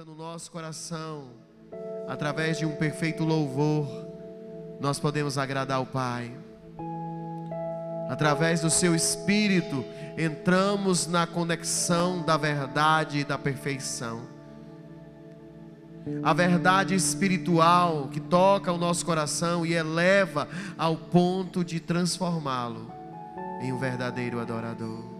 No nosso coração, através de um perfeito louvor, nós podemos agradar o Pai. Através do seu Espírito, entramos na conexão da verdade e da perfeição. A verdade espiritual que toca o nosso coração e eleva ao ponto de transformá-lo em um verdadeiro adorador.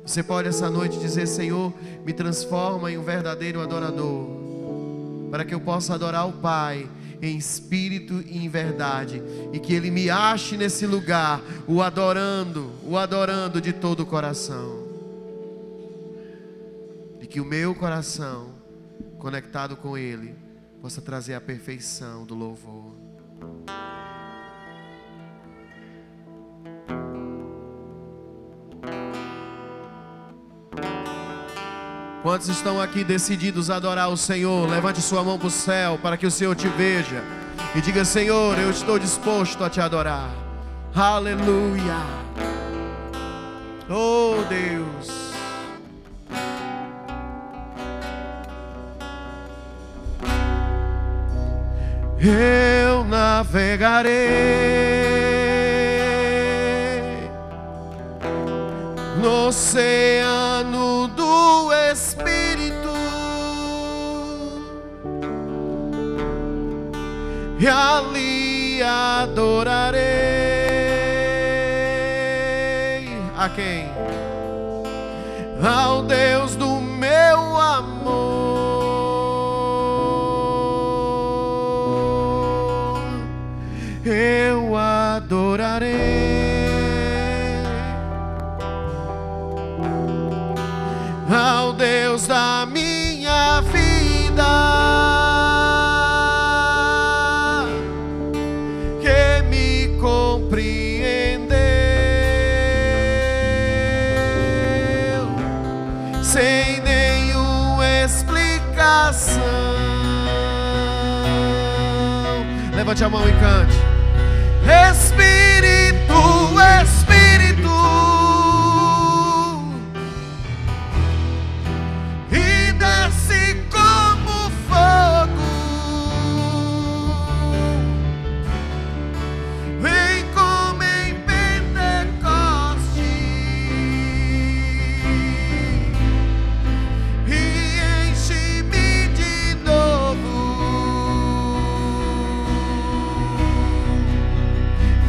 Você pode essa noite dizer: Senhor, me transforma em um verdadeiro adorador, para que eu possa adorar o Pai em espírito e em verdade, e que Ele me ache nesse lugar, o adorando de todo o coração, e que o meu coração, conectado com Ele, possa trazer a perfeição do louvor. Quantos estão aqui decididos a adorar o Senhor? Levante sua mão para o céu, para que o Senhor te veja e diga: Senhor, eu estou disposto a te adorar. Aleluia. Oh Deus. Eu navegarei no oceano do Espírito e ali adorarei a quem? Ao Deus do meu amor. Eu adorarei ao Deus da minha vida, que me compreendeu sem nenhuma explicação. Levante a mão e cante: Espírito, Espírito,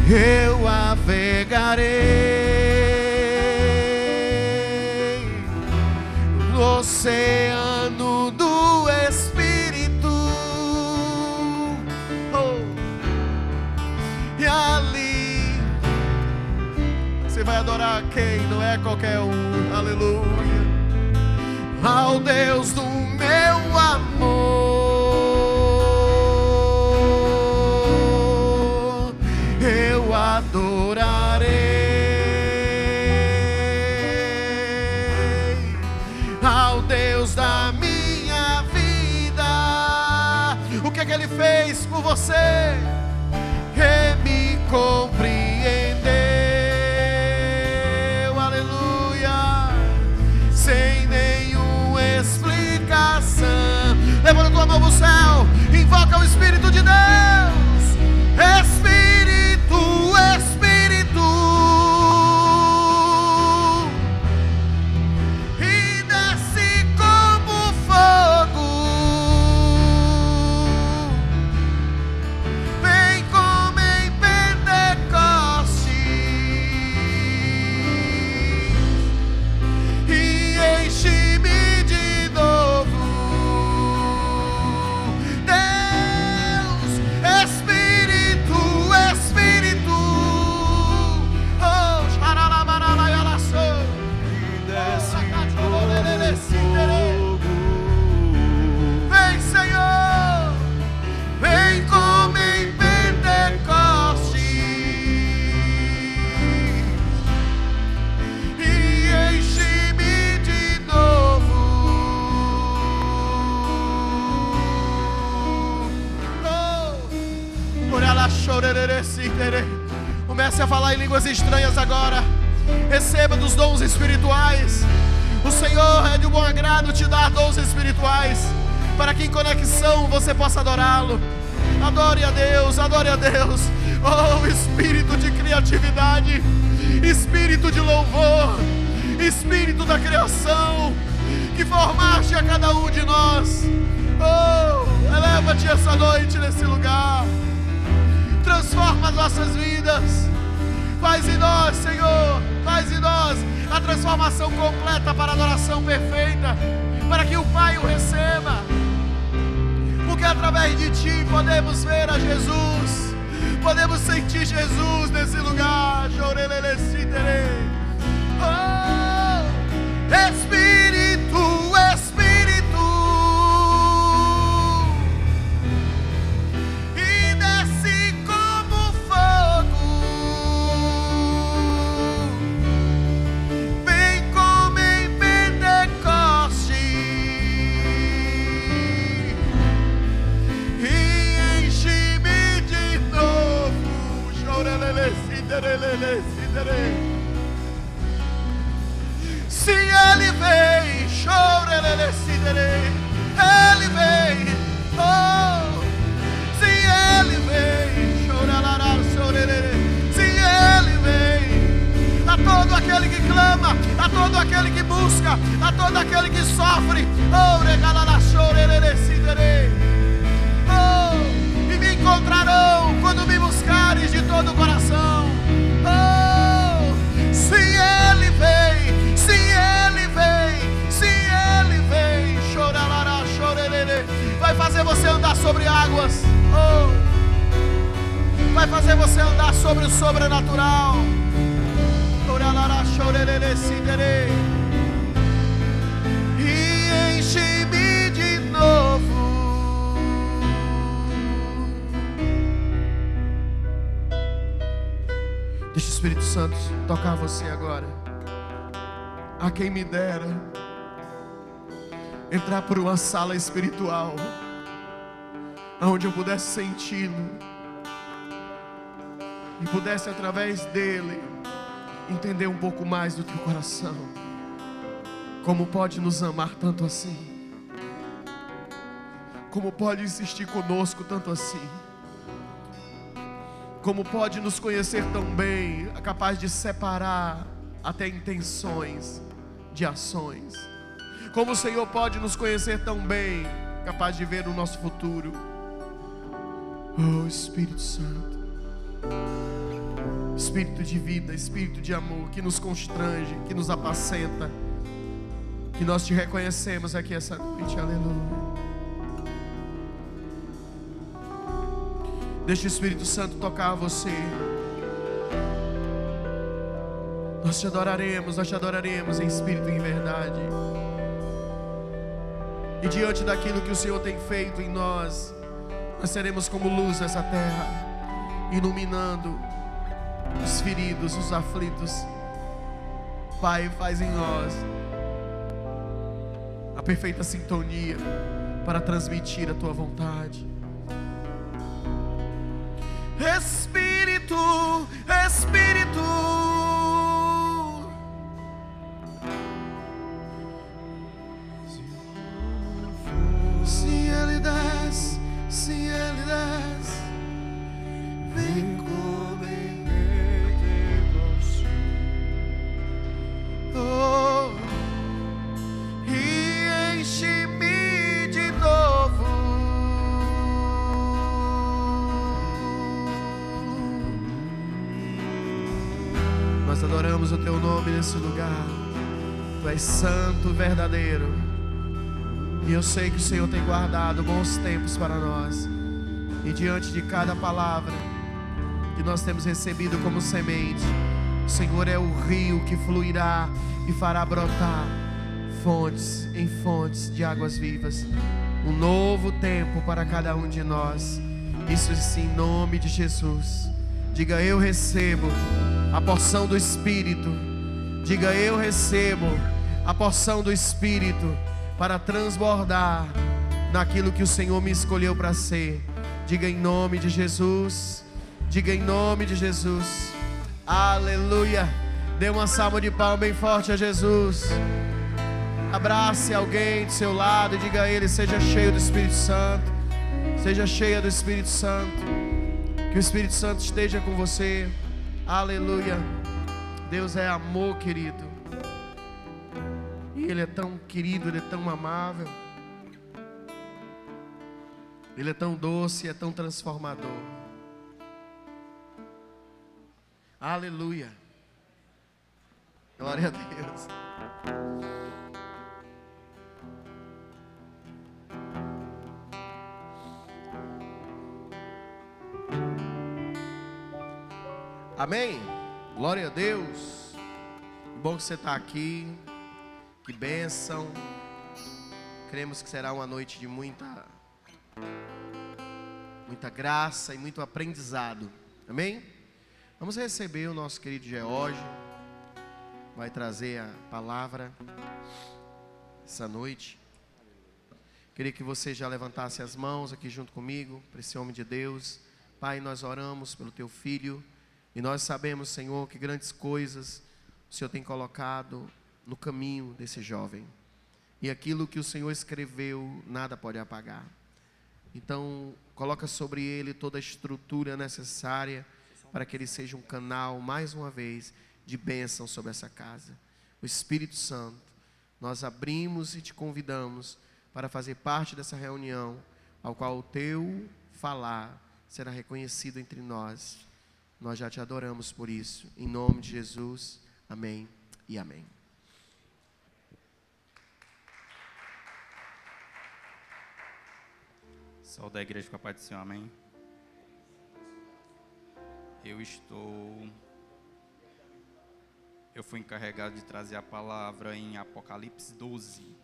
eu navegarei no oceano do Espírito, e ali você vai adorar quem? Não é qualquer um. Aleluia. Ao Deus do meu amor, eu adorarei ao Deus da minha vida. O que é que Ele fez por você? Que me compreendeu, aleluia, sem nenhuma explicação. Levanta tua mão pro céu, invoca o Espírito de Deus. Espírito, Espírito, e desce como fogo, vem como em Pentecostes e enche-me de novo. Deus, Espírito, Espírito, oh, xaralabaralaialaçô, vem, Senhor, vem como em Pentecostes e enche-me de novo. Comece a falar em línguas estranhas agora. Receba dos dons espirituais. O Senhor é de bom agrado te dar dons espirituais, para que em conexão você possa adorá-lo. Adore a Deus, adore a Deus. Oh, espírito de criatividade, espírito de louvor, espírito da criação, que formaste a cada um de nós. Oh, eleva-te essa noite nesse lugar. Transforma as nossas vidas. Faz em nós, Senhor, faz em nós a transformação completa para a adoração perfeita, para que o Pai o receba. Porque através de Ti podemos ver a Jesus, podemos sentir Jesus nesse lugar. Oh, Espírito, Espírito, e desce como fogo, vem como em Pentecoste, e enche-me de novo. Se Ele vem, Ele vem, oh, se Ele vem, se Ele vem, a todo aquele que clama, a todo aquele que busca, a todo aquele que sofre, oh, e me encontrarão quando me buscares de todo o coração. Oh, se Ele vem, se Ele vem, se Ele vem, chorará, chorerê, vai fazer você andar sobre águas. Oh, vai fazer você andar sobre o sobrenatural. Chorará, chorerê, siderê, e enche-me de novo. Deixa o Espírito Santo tocar você agora. A quem me dera entrar por uma sala espiritual, onde eu pudesse senti-lo e pudesse através dele entender um pouco mais do teu coração. Como pode nos amar tanto assim? Como pode insistir conosco tanto assim? Como pode nos conhecer tão bem, é capaz de separar até intenções de ações? Como o Senhor pode nos conhecer tão bem, capaz de ver o nosso futuro? Oh, Espírito Santo, Espírito de vida, Espírito de amor, que nos constrange, que nos apacenta, que nós te reconhecemos aqui essa noite, aleluia. Deixa o Espírito Santo tocar você. Nós te adoraremos em espírito e em verdade. E diante daquilo que o Senhor tem feito em nós, nós seremos como luz nessa terra, iluminando os feridos, os aflitos. Pai, faz em nós a perfeita sintonia para transmitir a Tua vontade. Espírito, Espírito, se Ele desce, se Ele desce, vem como em Pentecoste, oh, e enche-me de novo. Nós adoramos o Teu nome nesse lugar. Tu és santo, verdadeiro. E eu sei que o Senhor tem guardado bons tempos para nós. E diante de cada palavra que nós temos recebido como semente, o Senhor é o rio que fluirá e fará brotar fontes em fontes de águas vivas. Um novo tempo para cada um de nós. Isso sim, em nome de Jesus. Diga: eu recebo a porção do Espírito. Diga: eu recebo a porção do Espírito para transbordar naquilo que o Senhor me escolheu para ser. Diga: em nome de Jesus. Diga: em nome de Jesus. Aleluia. Dê uma salva de palmas bem forte a Jesus. Abrace alguém do seu lado e diga a ele: seja cheio do Espírito Santo. Seja cheia do Espírito Santo. Que o Espírito Santo esteja com você. Aleluia. Deus é amor, querido. E Ele é tão querido, Ele é tão amável. Ele é tão doce, é tão transformador. Aleluia. Glória a Deus. Amém? Glória a Deus. Que bom que você está aqui. Que bênção. Cremos que será uma noite de muita graça e muito aprendizado. Amém? Vamos receber o nosso querido George. Vai trazer a palavra essa noite. Queria que você já levantasse as mãos aqui junto comigo, para esse homem de Deus. Pai, nós oramos pelo teu filho. E nós sabemos, Senhor, que grandes coisas o Senhor tem colocado no caminho desse jovem. E aquilo que o Senhor escreveu, nada pode apagar. Então, coloca sobre ele toda a estrutura necessária para que ele seja um canal, mais uma vez, de bênção sobre essa casa. O Espírito Santo, nós abrimos e te convidamos para fazer parte dessa reunião, ao qual o teu falar será reconhecido entre nós. Nós já te adoramos por isso. Em nome de Jesus. Amém e amém. Saúde da igreja com a paz do Senhor, amém. Eu fui encarregado de trazer a palavra em Apocalipse 12.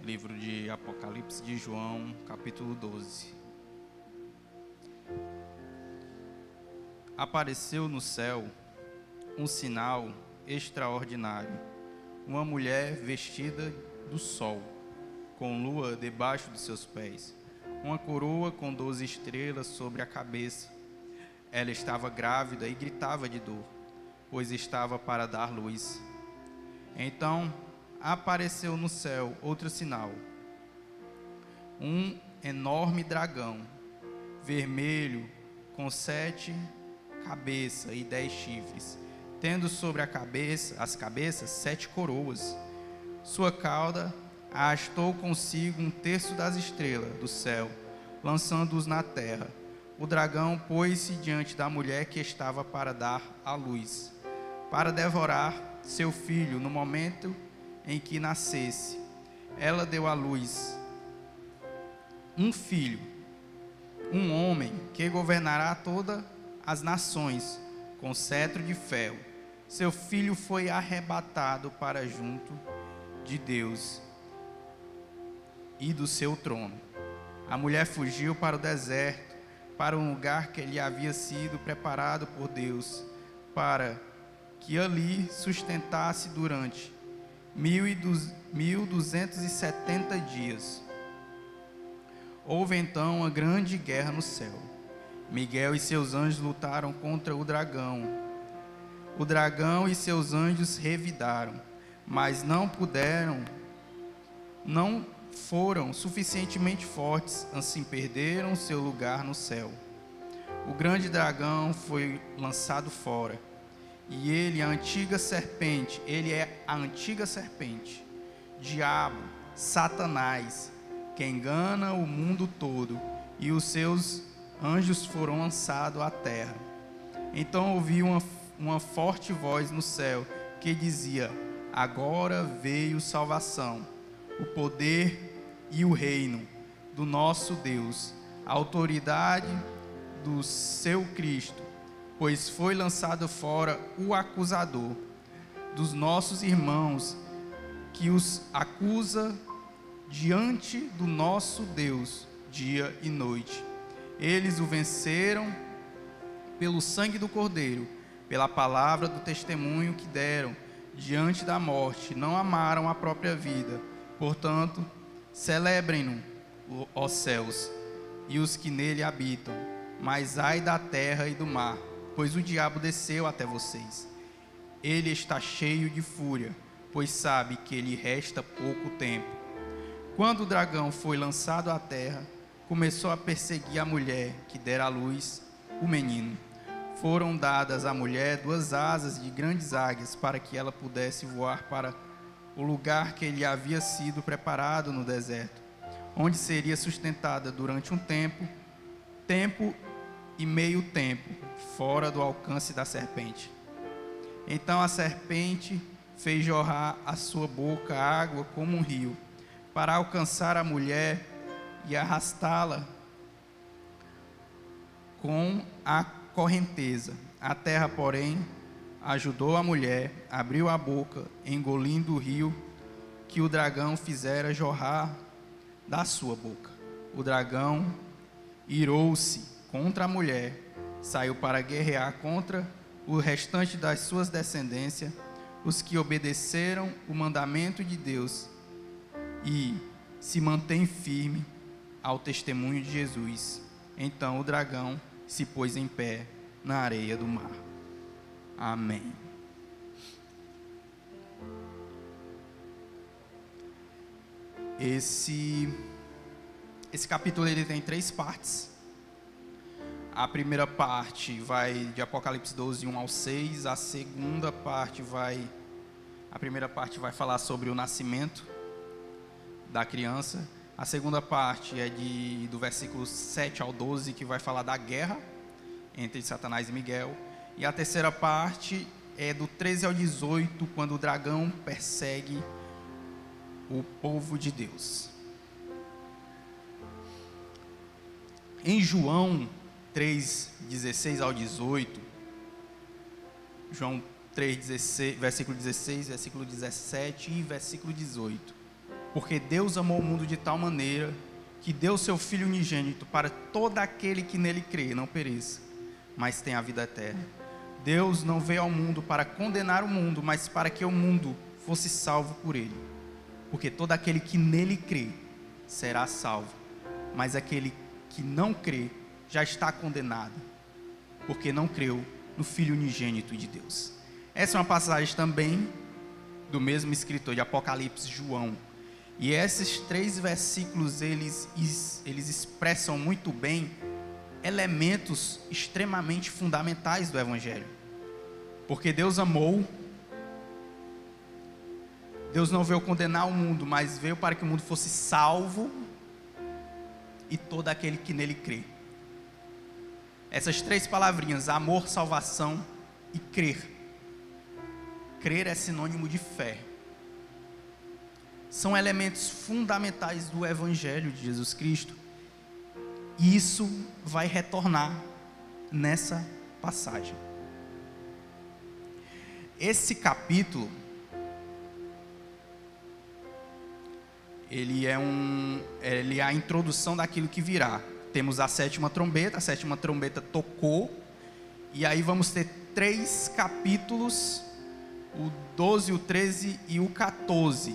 Livro de Apocalipse de João, capítulo 12. Apareceu no céu um sinal extraordinário, uma mulher vestida do sol, com lua debaixo de seus pés, uma coroa com 12 estrelas sobre a cabeça. Ela estava grávida e gritava de dor, pois estava para dar luz. Então apareceu no céu outro sinal, um enorme dragão, vermelho, com 7 cabeças e 10 chifres, tendo sobre as cabeças 7 coroas. Sua cauda arrastou consigo 1/3 das estrelas do céu, lançando-os na terra. O dragão pôs-se diante da mulher que estava para dar à luz, para devorar seu filho no momento em que nascesse. Ela deu à luz um filho, um homem que governará todas as nações com cetro de ferro. Seu filho foi arrebatado para junto de Deus e do seu trono. A mulher fugiu para o deserto, para um lugar que lhe havia sido preparado por Deus, para que ali sustentasse durante 1270 dias. Houve então uma grande guerra no céu. Miguel e seus anjos lutaram contra o dragão. O dragão e seus anjos revidaram, mas não foram suficientemente fortes, assim perderam seu lugar no céu. O grande dragão foi lançado fora, e ele é a antiga serpente, diabo, Satanás, que engana o mundo todo, e os seus anjos foram lançados à terra. Então ouvi uma forte voz no céu que dizia: agora veio salvação, o poder e o reino do nosso Deus, a autoridade do seu Cristo, pois foi lançado fora o acusador dos nossos irmãos, que os acusa diante do nosso Deus dia e noite. Eles o venceram pelo sangue do Cordeiro, pela palavra do testemunho que deram diante da morte, não amaram a própria vida. Portanto, celebrem-no, ó céus, e os que nele habitam. Mas ai da terra e do mar, pois o diabo desceu até vocês. ele está cheio de fúria, pois sabe que lhe resta pouco tempo. Quando o dragão foi lançado à terra, começou a perseguir a mulher que dera à luz o menino. Foram dadas à mulher 2 asas de grandes águias para que ela pudesse voar para o lugar que lhe havia sido preparado no deserto, onde seria sustentada durante um tempo e meio tempo, fora do alcance da serpente. Então a serpente fez jorrar a sua boca água como um rio, para alcançar a mulher e arrastá-la com a correnteza. A terra, porém, ajudou a mulher, abriu a boca, engolindo o rio que o dragão fizera jorrar da sua boca. O dragão irou-se contra a mulher, saiu para guerrear contra o restante das suas descendências, os que obedeceram o mandamento de Deus e se mantém firme ao testemunho de Jesus. Então o dragão se pôs em pé na areia do mar. Amém. Esse capítulo ele tem 3 partes. A primeira parte vai de Apocalipse 12, 1 ao 6. A primeira parte vai falar sobre o nascimento da criança. A segunda parte é do versículo 7 ao 12, que vai falar da guerra entre Satanás e Miguel. E a terceira parte é do 13 ao 18, quando o dragão persegue o povo de Deus. Em João 3, 16 ao 18, João 3, versículo 16, versículo 17 e versículo 18. Porque Deus amou o mundo de tal maneira que deu seu Filho unigênito para todo aquele que nele crê, não pereça, mas tenha a vida eterna. Deus não veio ao mundo para condenar o mundo, mas para que o mundo fosse salvo por ele. Porque todo aquele que nele crê será salvo, mas aquele que não crê já está condenado, porque não creu no Filho unigênito de Deus. Essa é uma passagem também do mesmo escritor de Apocalipse, João. E esses 3 versículos, eles expressam muito bem elementos extremamente fundamentais do Evangelho. Porque Deus amou, Deus não veio condenar o mundo, mas veio para que o mundo fosse salvo e todo aquele que nele crê. Essas 3 palavrinhas, amor, salvação e crer. Crer é sinônimo de fé. São elementos fundamentais do Evangelho de Jesus Cristo. E isso vai retornar nessa passagem. Esse capítulo, ele é a introdução daquilo que virá. Temos a 7ª trombeta, a 7ª trombeta tocou, e aí vamos ter 3 capítulos, o 12, o 13 e o 14.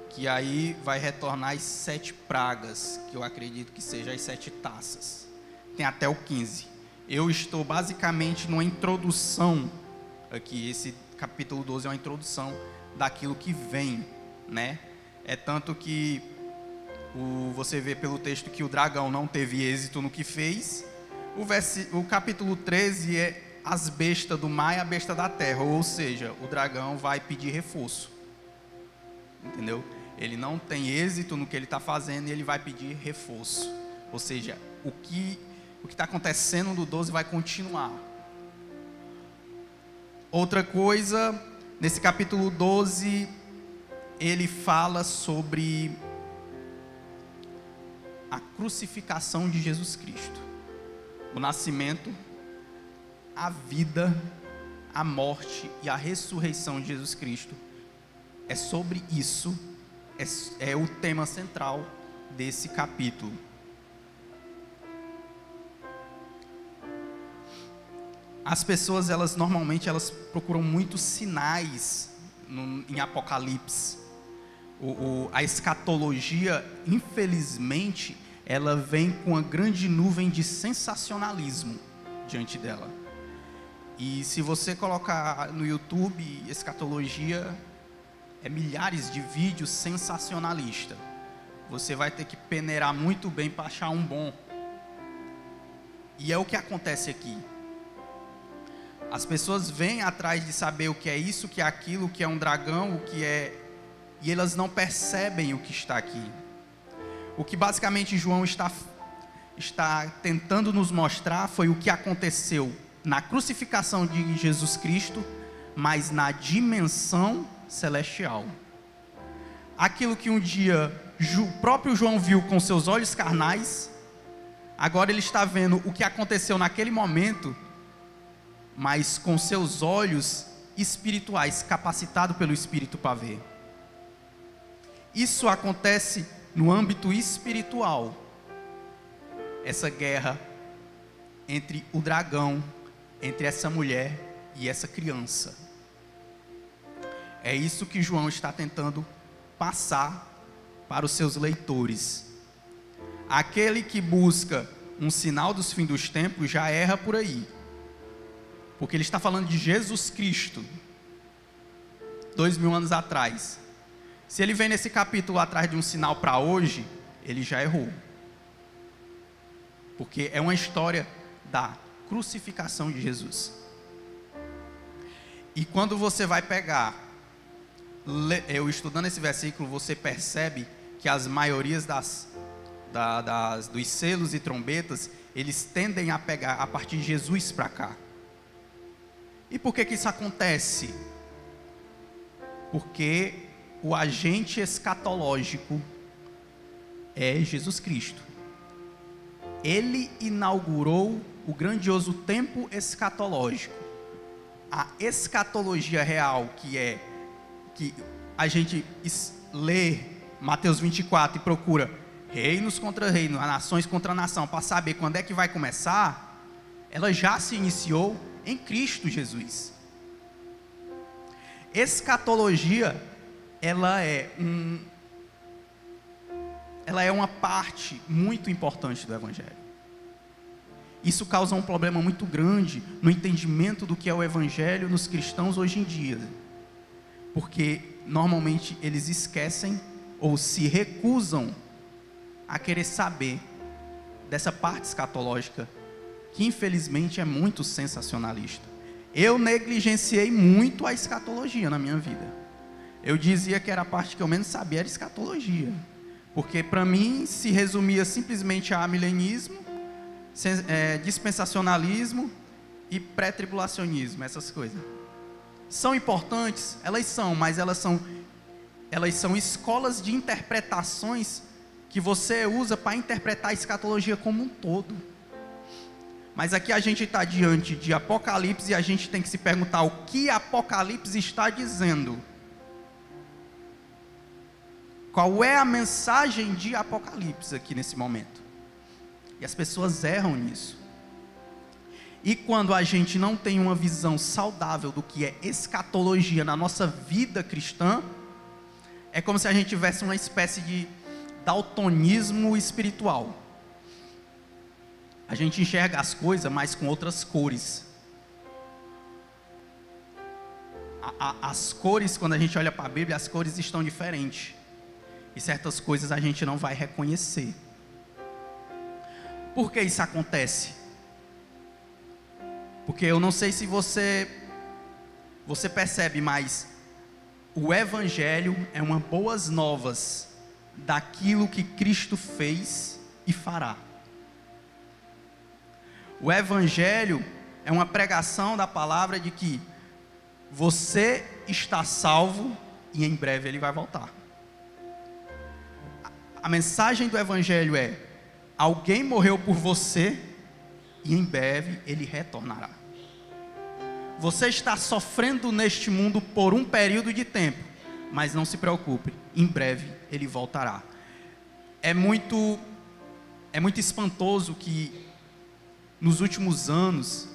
Que aí vai retornar as 7 pragas, que eu acredito que sejam as 7 taças. Tem até o 15. Eu estou basicamente numa introdução aqui. Esse capítulo 12 é uma introdução daquilo que vem, né? É tanto que você vê pelo texto que o dragão não teve êxito no que fez. O capítulo 13 é as bestas do mar e a besta da terra, ou seja, o dragão vai pedir reforço, entendeu? Ele não tem êxito no que ele está fazendo e ele vai pedir reforço, ou seja, o que está acontecendo no 12 vai continuar. Outra coisa, nesse capítulo 12, ele fala sobre a crucificação de Jesus Cristo, o nascimento, a vida, a morte e a ressurreição de Jesus Cristo. É sobre isso, é o tema central desse capítulo. As pessoas, normalmente procuram muitos sinais em Apocalipse. A escatologia, infelizmente, ela vem com uma grande nuvem de sensacionalismo diante dela. E se você colocar no YouTube escatologia, milhares de vídeos sensacionalistas. Você vai ter que peneirar muito bem para achar um bom. E é o que acontece aqui. As pessoas vêm atrás de saber o que é isso, o que é aquilo, o que é um dragão, o que é... E elas não percebem o que está aqui. O que basicamente João está tentando nos mostrar foi o que aconteceu na crucificação de Jesus Cristo, mas na dimensão celestial. Aquilo que um dia o próprio João viu com seus olhos carnais, agora ele está vendo o que aconteceu naquele momento, mas com seus olhos espirituais, capacitado pelo Espírito para ver. Isso acontece no âmbito espiritual. Essa guerra entre o dragão, entre essa mulher e essa criança. É isso que João está tentando passar para os seus leitores. Aquele que busca um sinal dos fins dos tempos já erra por aí, porque ele está falando de Jesus Cristo, 2000 anos atrás. Se ele vem nesse capítulo atrás de um sinal para hoje, ele já errou, porque é uma história da crucificação de Jesus. E quando você vai pegar, eu estudando esse versículo, você percebe que as maiorias dos selos e trombetas, eles tendem a pegar a partir de Jesus para cá. E por que isso acontece? Porque o agente escatológico é Jesus Cristo. Ele inaugurou o grandioso tempo escatológico. A escatologia real, que a gente lê Mateus 24 e procura reinos contra reinos, nações contra nação, para saber quando é que vai começar, ela já se iniciou em Cristo Jesus. Escatologia, ela é uma parte muito importante do Evangelho. Isso causa um problema muito grande no entendimento do que é o Evangelho nos cristãos hoje em dia, porque normalmente eles esquecem ou se recusam a querer saber dessa parte escatológica, que infelizmente é muito sensacionalista. Eu negligenciei muito a escatologia na minha vida. Eu dizia que era a parte que eu menos sabia, era escatologia, porque para mim se resumia simplesmente a milenismo, dispensacionalismo e pré-tribulacionismo, essas coisas. São importantes? Elas são, mas elas são escolas de interpretações que você usa para interpretar a escatologia como um todo. Mas aqui a gente está diante de Apocalipse e a gente tem que se perguntar o que Apocalipse está dizendo. Qual é a mensagem de Apocalipse aqui nesse momento? E as pessoas erram nisso. E quando a gente não tem uma visão saudável do que é escatologia na nossa vida cristã, é como se a gente tivesse uma espécie de daltonismo espiritual. A gente enxerga as coisas, mas com outras cores. As cores, quando a gente olha para a Bíblia, as cores estão diferentes. E certas coisas a gente não vai reconhecer. Por que isso acontece? Porque eu não sei se você percebe, mas o Evangelho é uma boas novas daquilo que Cristo fez e fará. O Evangelho é uma pregação da palavra de que você está salvo e em breve Ele vai voltar. A mensagem do Evangelho é: alguém morreu por você e em breve Ele retornará. Você está sofrendo neste mundo por um período de tempo, mas não se preocupe, em breve Ele voltará. É muito espantoso que nos últimos anos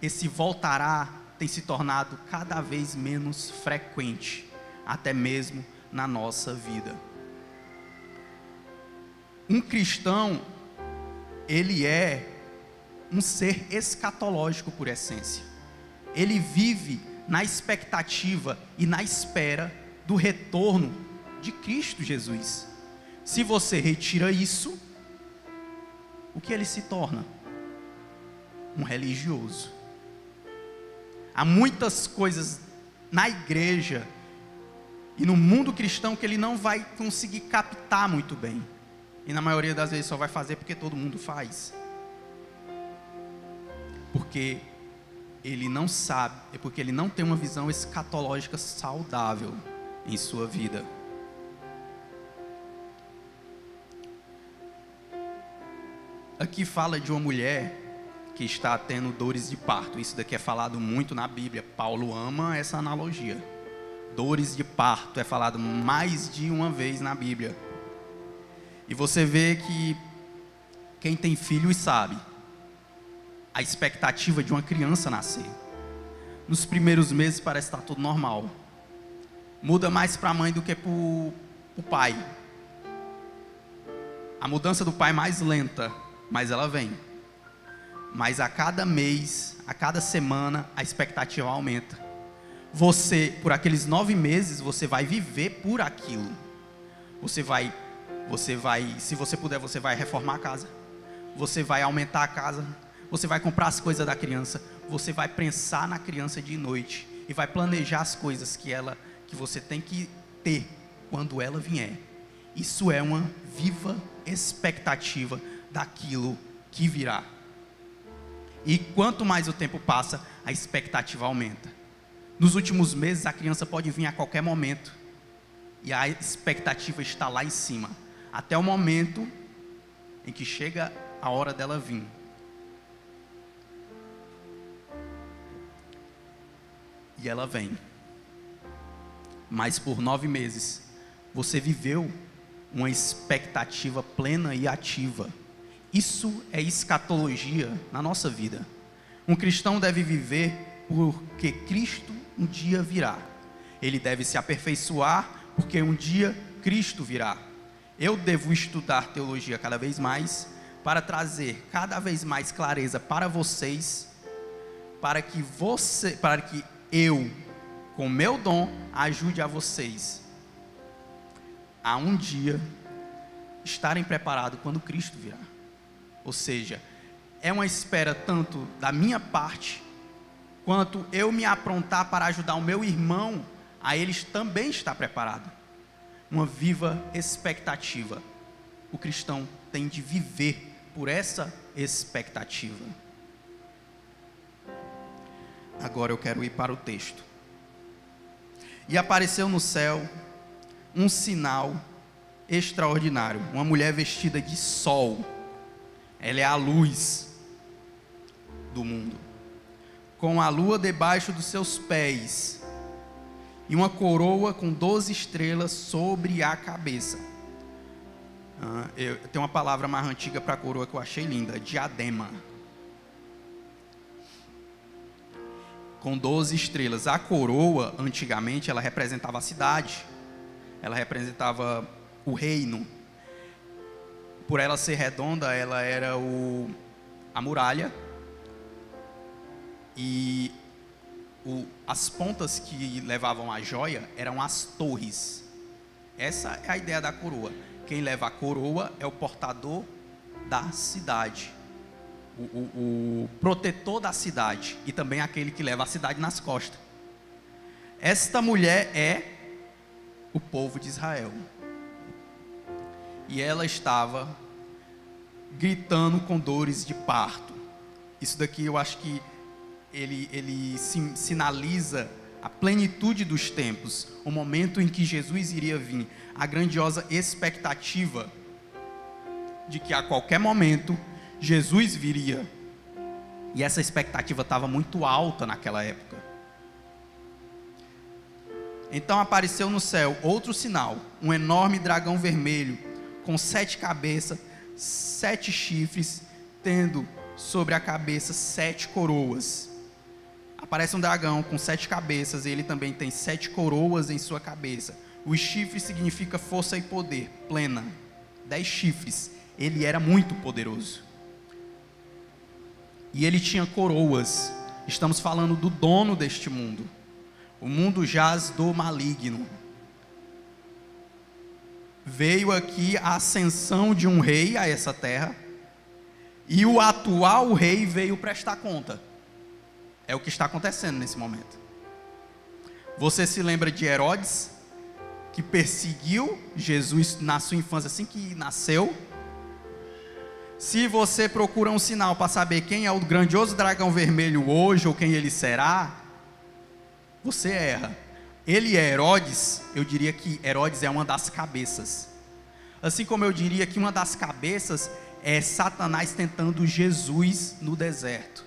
esse voltará tem se tornado cada vez menos frequente, até mesmo na nossa vida. Um cristão, ele é um ser escatológico por essência. Ele vive na expectativa e na espera do retorno de Cristo Jesus. Se você retira isso, o que ele se torna? Um religioso. Há muitas coisas na igreja e no mundo cristão que ele não vai conseguir captar muito bem. E na maioria das vezes só vai fazer porque todo mundo faz. Porque ele não sabe, é porque ele não tem uma visão escatológica saudável em sua vida. Aqui fala de uma mulher que está tendo dores de parto. Isso daqui é falado muito na Bíblia. Paulo ama essa analogia. Dores de parto é falado mais de uma vez na Bíblia. E você vê que quem tem filhos sabe a expectativa de uma criança nascer. Nos primeiros meses parece estar tudo normal. Muda mais para a mãe do que para o pai. A mudança do pai é mais lenta, mas ela vem. Mas a cada mês, a cada semana, a expectativa aumenta. Você, por aqueles 9 meses, você vai viver por aquilo. Você vai, se você puder, você vai reformar a casa. Você vai aumentar a casa. Você vai comprar as coisas da criança. Você vai pensar na criança de noite. E vai planejar as coisas que você tem que ter quando ela vier. Isso é uma viva expectativa daquilo que virá. E quanto mais o tempo passa, a expectativa aumenta. Nos últimos meses, a criança pode vir a qualquer momento. E a expectativa está lá em cima. Até o momento em que chega a hora dela vir. E ela vem. Mas por 9 meses, você viveu uma expectativa plena e ativa. Isso é escatologia na nossa vida. Um cristão deve viver porque Cristo um dia virá. Ele deve se aperfeiçoar porque um dia Cristo virá. Eu devo estudar teologia cada vez mais para trazer cada vez mais clareza para vocês, para que eu, com meu dom, ajude a vocês a um dia estarem preparados quando Cristo virá. Ou seja, é uma espera tanto da minha parte, quanto eu me aprontar para ajudar o meu irmão, a eles também estar preparado. Uma viva expectativa. O cristão tem de viver por essa expectativa. Agora eu quero ir para o texto. E apareceu no céu um sinal extraordinário. Uma mulher vestida de sol. Ela é a luz do mundo. Com a lua debaixo dos seus pés. E uma coroa com 12 estrelas sobre a cabeça. Eu tenho uma palavra mais antiga para coroa que eu achei linda. Diadema. Com 12 estrelas. A coroa, antigamente, ela representava a cidade. Ela representava o reino. Por ela ser redonda, ela era a muralha. E as pontas que levavam a joia eram as torres. Essa é a ideia da coroa. Quem leva a coroa é o portador da cidade. O protetor da cidade. E também aquele que leva a cidade nas costas. Esta mulher é o povo de Israel. E ela estava gritando com dores de parto. Isso daqui eu acho que ele sinaliza a plenitude dos tempos, o momento em que Jesus iria vir, a grandiosa expectativa de que a qualquer momento Jesus viria. E essa expectativa estava muito alta naquela época. Então apareceu no céu outro sinal, um enorme dragão vermelho, com 7 cabeças, 7 chifres, tendo sobre a cabeça 7 coroas. Aparece um dragão com 7 cabeças, e ele também tem 7 coroas em sua cabeça. Os chifres significa força e poder, plena. 10 chifres, ele era muito poderoso. e ele tinha coroas. Estamos falando do dono deste mundo. O mundo jaz do maligno. Veio aqui a ascensão de um rei a essa terra, e o atual rei veio prestar conta. É o que está acontecendo nesse momento. Você se lembra de Herodes, que perseguiu Jesus na sua infância, assim que nasceu? Se você procura um sinal para saber quem é o grandioso dragão vermelho hoje, ou quem ele será, você erra. Ele é Herodes. Eu diria que Herodes é uma das cabeças. Assim como eu diria que uma das cabeças é Satanás tentando Jesus no deserto.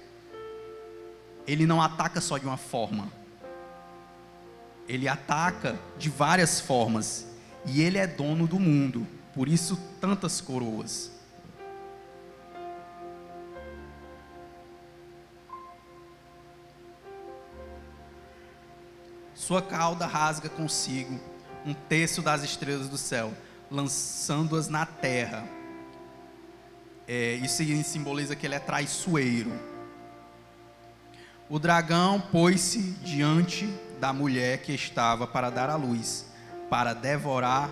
Ele não ataca só de uma forma. Ele ataca de várias formas. E ele é dono do mundo. Por isso tantas coroas. Sua cauda rasga consigo um terço das estrelas do céu, lançando-as na terra. Isso simboliza que ele é traiçoeiro. O dragão pôs-se diante da mulher que estava para dar à luz, para devorar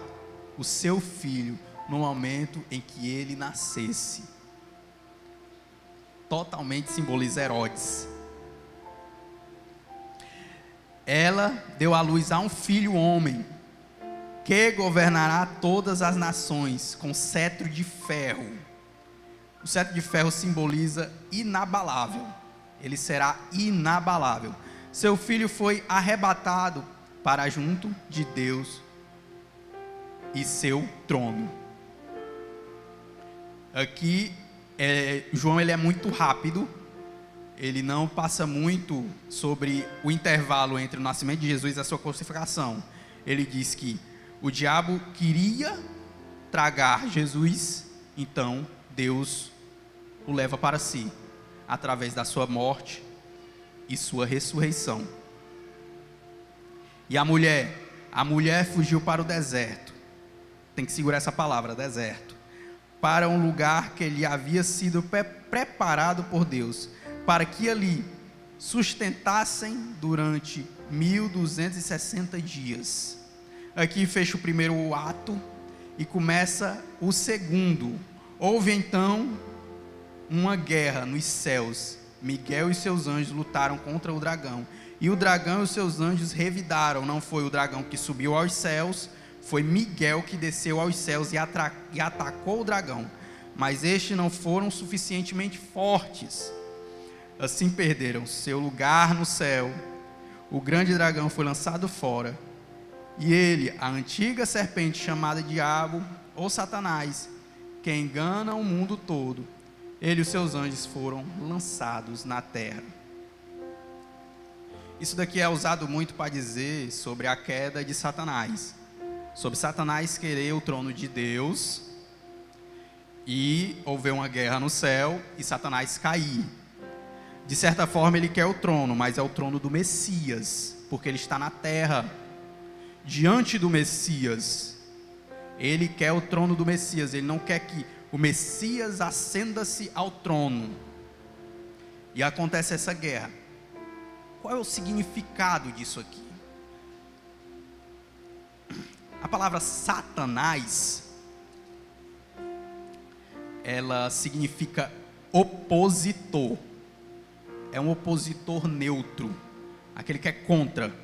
o seu filho no momento em que ele nascesse. Totalmente simboliza Herodes. Ela deu à luz a um filho homem, que governará todas as nações com cetro de ferro. O cetro de ferro simboliza inabalável. Ele será inabalável. Seu filho foi arrebatado para junto de Deus e seu trono. Aqui, João ele é muito rápido. Ele não passa muito sobre o intervalo entre o nascimento de Jesus e a sua crucificação. Ele diz que o diabo queria tragar Jesus, então Deus o leva para si, através da sua morte e sua ressurreição. E a mulher fugiu para o deserto. Tem que segurar essa palavra, deserto. Para um lugar que lhe havia sido preparado por Deus, para que ali sustentassem durante 1260 dias. Aqui fecha o primeiro ato e começa o segundo. Houve então uma guerra nos céus. Miguel e seus anjos lutaram contra o dragão, e o dragão e os seus anjos revidaram. Não foi o dragão que subiu aos céus, foi Miguel que desceu aos céus e atacou o dragão, mas estes não foram suficientemente fortes. Assim perderam seu lugar no céu. O grande dragão foi lançado fora, e ele, a antiga serpente chamada Diabo ou Satanás, que engana o mundo todo, ele e os seus anjos foram lançados na terra. Isso daqui é usado muito para dizer sobre a queda de Satanás, sobre Satanás querer o trono de Deus, e houver uma guerra no céu e Satanás cair. De certa forma ele quer o trono, mas é o trono do Messias, porque ele está na terra, diante do Messias. Ele quer o trono do Messias, ele não quer que o Messias ascenda-se ao trono. E acontece essa guerra. Qual é o significado disso aqui? A palavra Satanás, ela significa opositor. É um opositor neutro, aquele que é contra.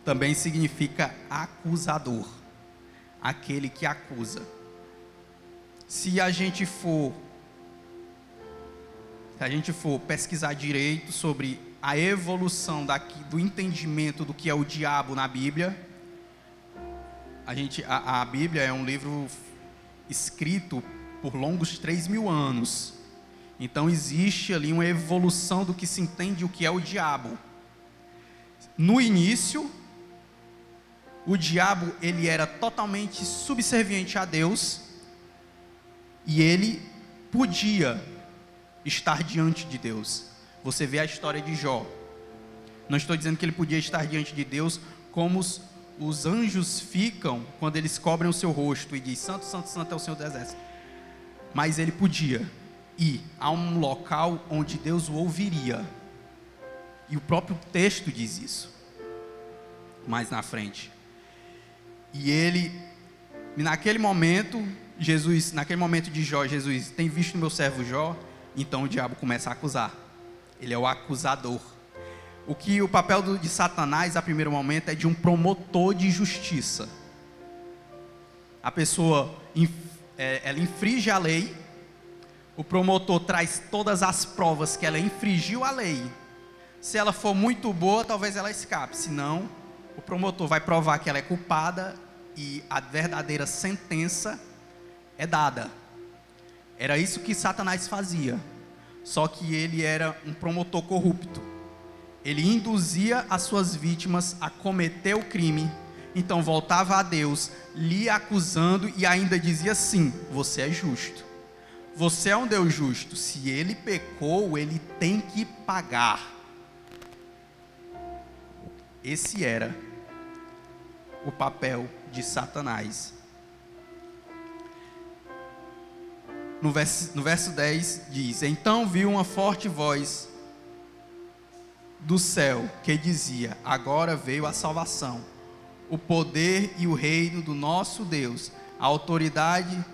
Também significa acusador, aquele que acusa. Se a gente for pesquisar direito sobre a evolução do entendimento do que é o diabo na Bíblia, a Bíblia é um livro escrito por longos 3.000 anos. Então existe ali uma evolução do que se entende o que é o diabo. No início, o diabo ele era totalmente subserviente a Deus, e ele podia estar diante de Deus. Você vê a história de Jó. Não estou dizendo que ele podia estar diante de Deus como os anjos ficam quando eles cobrem o seu rosto e diz: Santo, Santo, Santo é o Senhor do exército. Mas ele podia. ir a um local onde Deus o ouviria. E o próprio texto diz isso, mais na frente. E ele, naquele momento de Jó, Jesus: tem visto meu servo Jó? Então o diabo começa a acusar. Ele é o acusador. O papel de Satanás, a primeiro momento, é de um promotor de justiça. A pessoa, ela infringe a lei, o promotor traz todas as provas que ela infringiu a lei. Se ela for muito boa, talvez ela escape, senão o promotor vai provar que ela é culpada e a verdadeira sentença é dada. Era isso que Satanás fazia, só que ele era um promotor corrupto. Ele induzia as suas vítimas a cometer o crime, então voltava a Deus, lhe acusando e ainda dizia assim: você é justo, você é um Deus justo, se ele pecou, ele tem que pagar. Esse era o papel de Satanás. No verso 10 diz: então viu uma forte voz do céu que dizia: agora veio a salvação, o poder e o reino do nosso Deus, a autoridade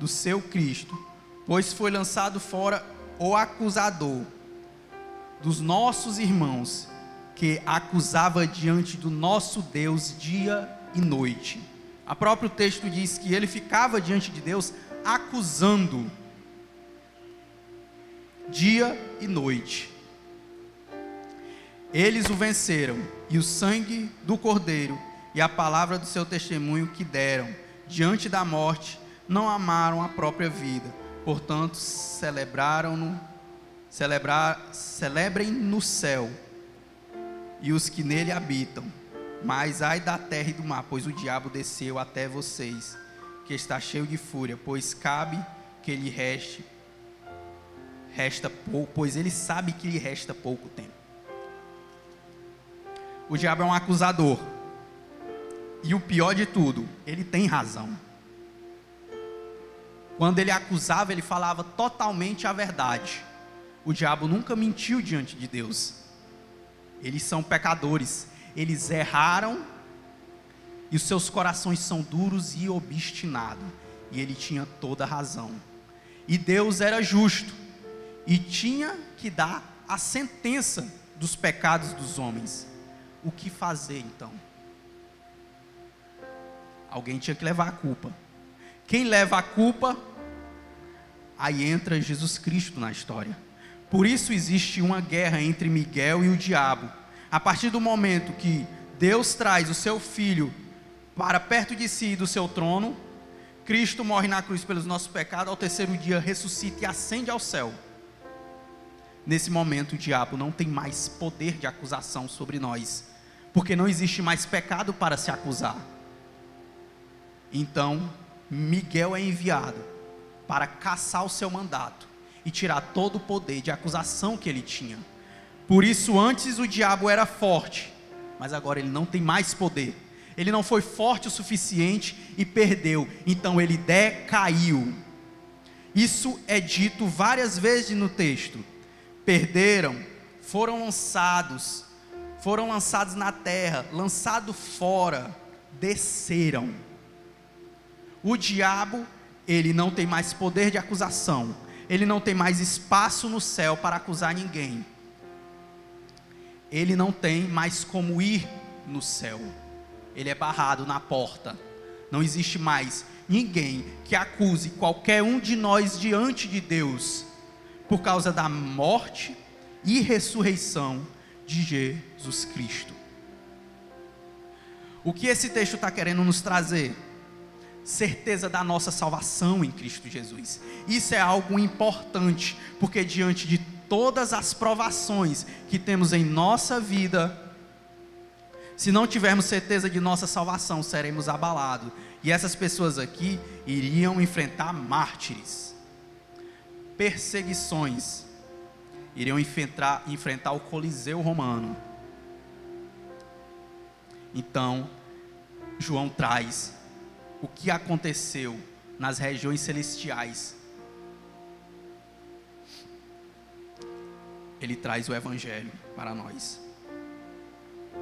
do seu Cristo, pois foi lançado fora o acusador dos nossos irmãos, que acusava diante do nosso Deus dia e noite. O próprio texto diz que ele ficava diante de Deus acusando dia e noite. Eles o venceram, e o sangue do Cordeiro e a palavra do seu testemunho que deram diante da morte, não amaram a própria vida. Portanto, celebrem no céu e os que nele habitam. Mas ai da terra e do mar, pois o diabo desceu até vocês, que está cheio de fúria, pois cabe que lhe resta pouco, pois ele sabe que lhe resta pouco tempo. O diabo é um acusador, e o pior de tudo, ele tem razão. Quando ele acusava, ele falava totalmente a verdade. O diabo nunca mentiu diante de Deus. Eles são pecadores, eles erraram, e os seus corações são duros e obstinados, e ele tinha toda a razão. E Deus era justo, e tinha que dar a sentença dos pecados dos homens. O que fazer então? Alguém tinha que levar a culpa. Quem leva a culpa? Aí entra Jesus Cristo na história. Por isso existe uma guerra entre Miguel e o diabo. A partir do momento que Deus traz o seu Filho para perto de si e do seu trono, Cristo morre na cruz pelos nossos pecados, ao terceiro dia ressuscita e ascende ao céu. Nesse momento o diabo não tem mais poder de acusação sobre nós, porque não existe mais pecado para se acusar. Então Miguel é enviado para caçar o seu mandato e tirar todo o poder de acusação que ele tinha. Por isso antes o diabo era forte, mas agora ele não tem mais poder. Ele não foi forte o suficiente e perdeu, então ele decaiu. Isso é dito várias vezes no texto. Perderam, foram lançados na terra, lançados fora, desceram. O diabo, ele não tem mais poder de acusação, ele não tem mais espaço no céu para acusar ninguém. Ele não tem mais como ir no céu, ele é barrado na porta. Não existe mais ninguém que acuse qualquer um de nós diante de Deus, por causa da morte e ressurreição de Jesus Cristo. O que esse texto está querendo nos trazer? Certeza da nossa salvação em Cristo Jesus. Isso é algo importante, porque diante de todas as provações que temos em nossa vida, se não tivermos certeza de nossa salvação, seremos abalados. E essas pessoas aqui iriam enfrentar mártires, perseguições, iriam enfrentar o Coliseu romano. Então João traz o que aconteceu nas regiões celestiais, ele traz o evangelho para nós.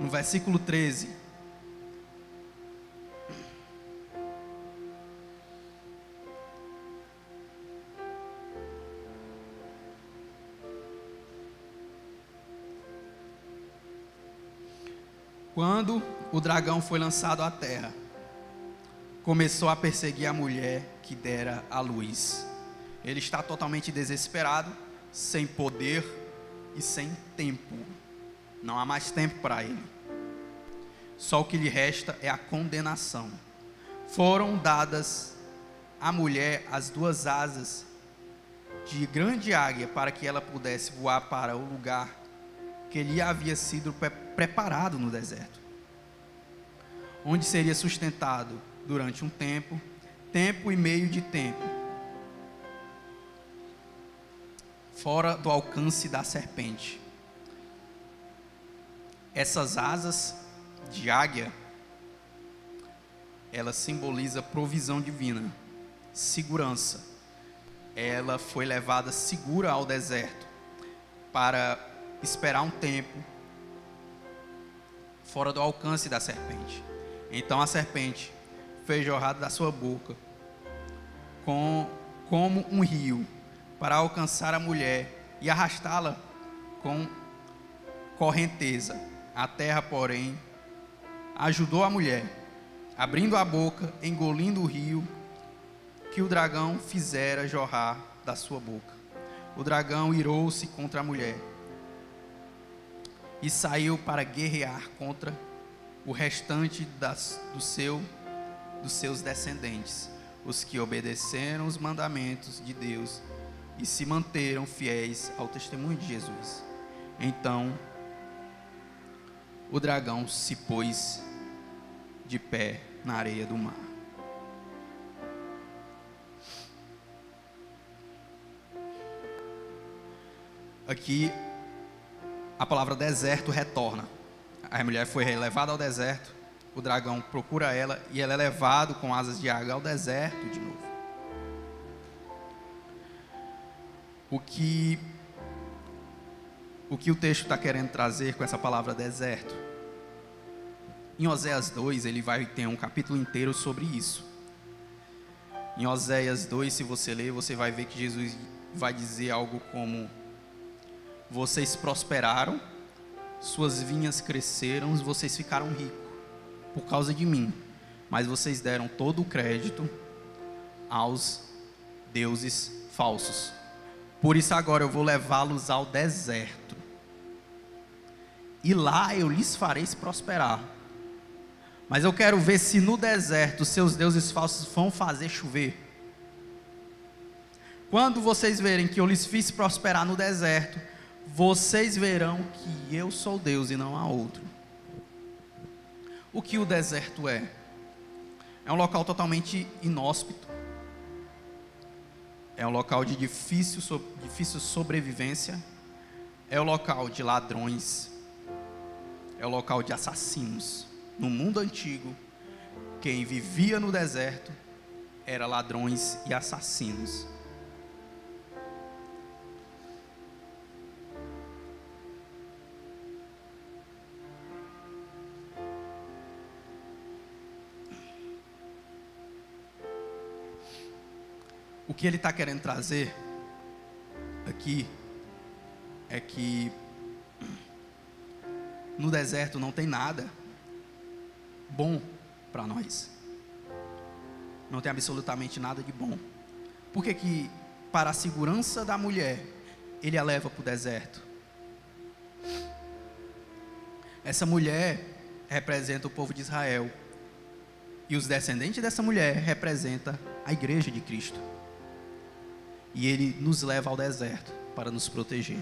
No versículo 13, quando o dragão foi lançado à terra, começou a perseguir a mulher que dera à luz. Ele está totalmente desesperado, sem poder e sem tempo. Não há mais tempo para ele. Só o que lhe resta é a condenação. Foram dadas à mulher as 2 asas de grande águia para que ela pudesse voar para o lugar que lhe havia sido preparado no deserto, onde seria sustentado durante um tempo e meio de tempo, fora do alcance da serpente. Essas asas de águia, ela simboliza provisão divina, segurança. Ela foi levada segura ao deserto para esperar um tempo fora do alcance da serpente. Então a serpente fez jorrar da sua boca como um rio para alcançar a mulher e arrastá-la com correnteza. A terra, porém, ajudou a mulher, abrindo a boca, engolindo o rio que o dragão fizera jorrar da sua boca. O dragão irou-se contra a mulher e saiu para guerrear contra o restante dos seus descendentes, os que obedeceram os mandamentos de Deus e se manteram fiéis ao testemunho de Jesus. Então o dragão se pôs de pé na areia do mar. Aqui a palavra deserto retorna. A mulher foi levada ao deserto, o dragão procura ela e ela é levado com asas de águia ao deserto de novo. O que o texto está querendo trazer com essa palavra deserto? Em Oséias 2, ele vai ter um capítulo inteiro sobre isso. Em Oséias 2, se você ler, você vai ver que Jesus vai dizer algo como: vocês prosperaram, suas vinhas cresceram, vocês ficaram ricos por causa de mim, mas vocês deram todo o crédito aos deuses falsos. Por isso agora eu vou levá-los ao deserto, e lá eu lhes farei se prosperar. Mas eu quero ver se no deserto seus deuses falsos vão fazer chover. Quando vocês verem que eu lhes fiz prosperar no deserto, vocês verão que eu sou Deus e não há outro. O que o deserto é? É um local totalmente inóspito. É um local de difícil sobrevivência. É o local de ladrões. É o local de assassinos. No mundo antigo, quem vivia no deserto era ladrões e assassinos. O que ele está querendo trazer aqui é que no deserto não tem nada bom para nós. Não tem absolutamente nada de bom. Por que para a segurança da mulher ele a leva para o deserto? Essa mulher representa o povo de Israel, e os descendentes dessa mulher representam a igreja de Cristo. E ele nos leva ao deserto para nos proteger.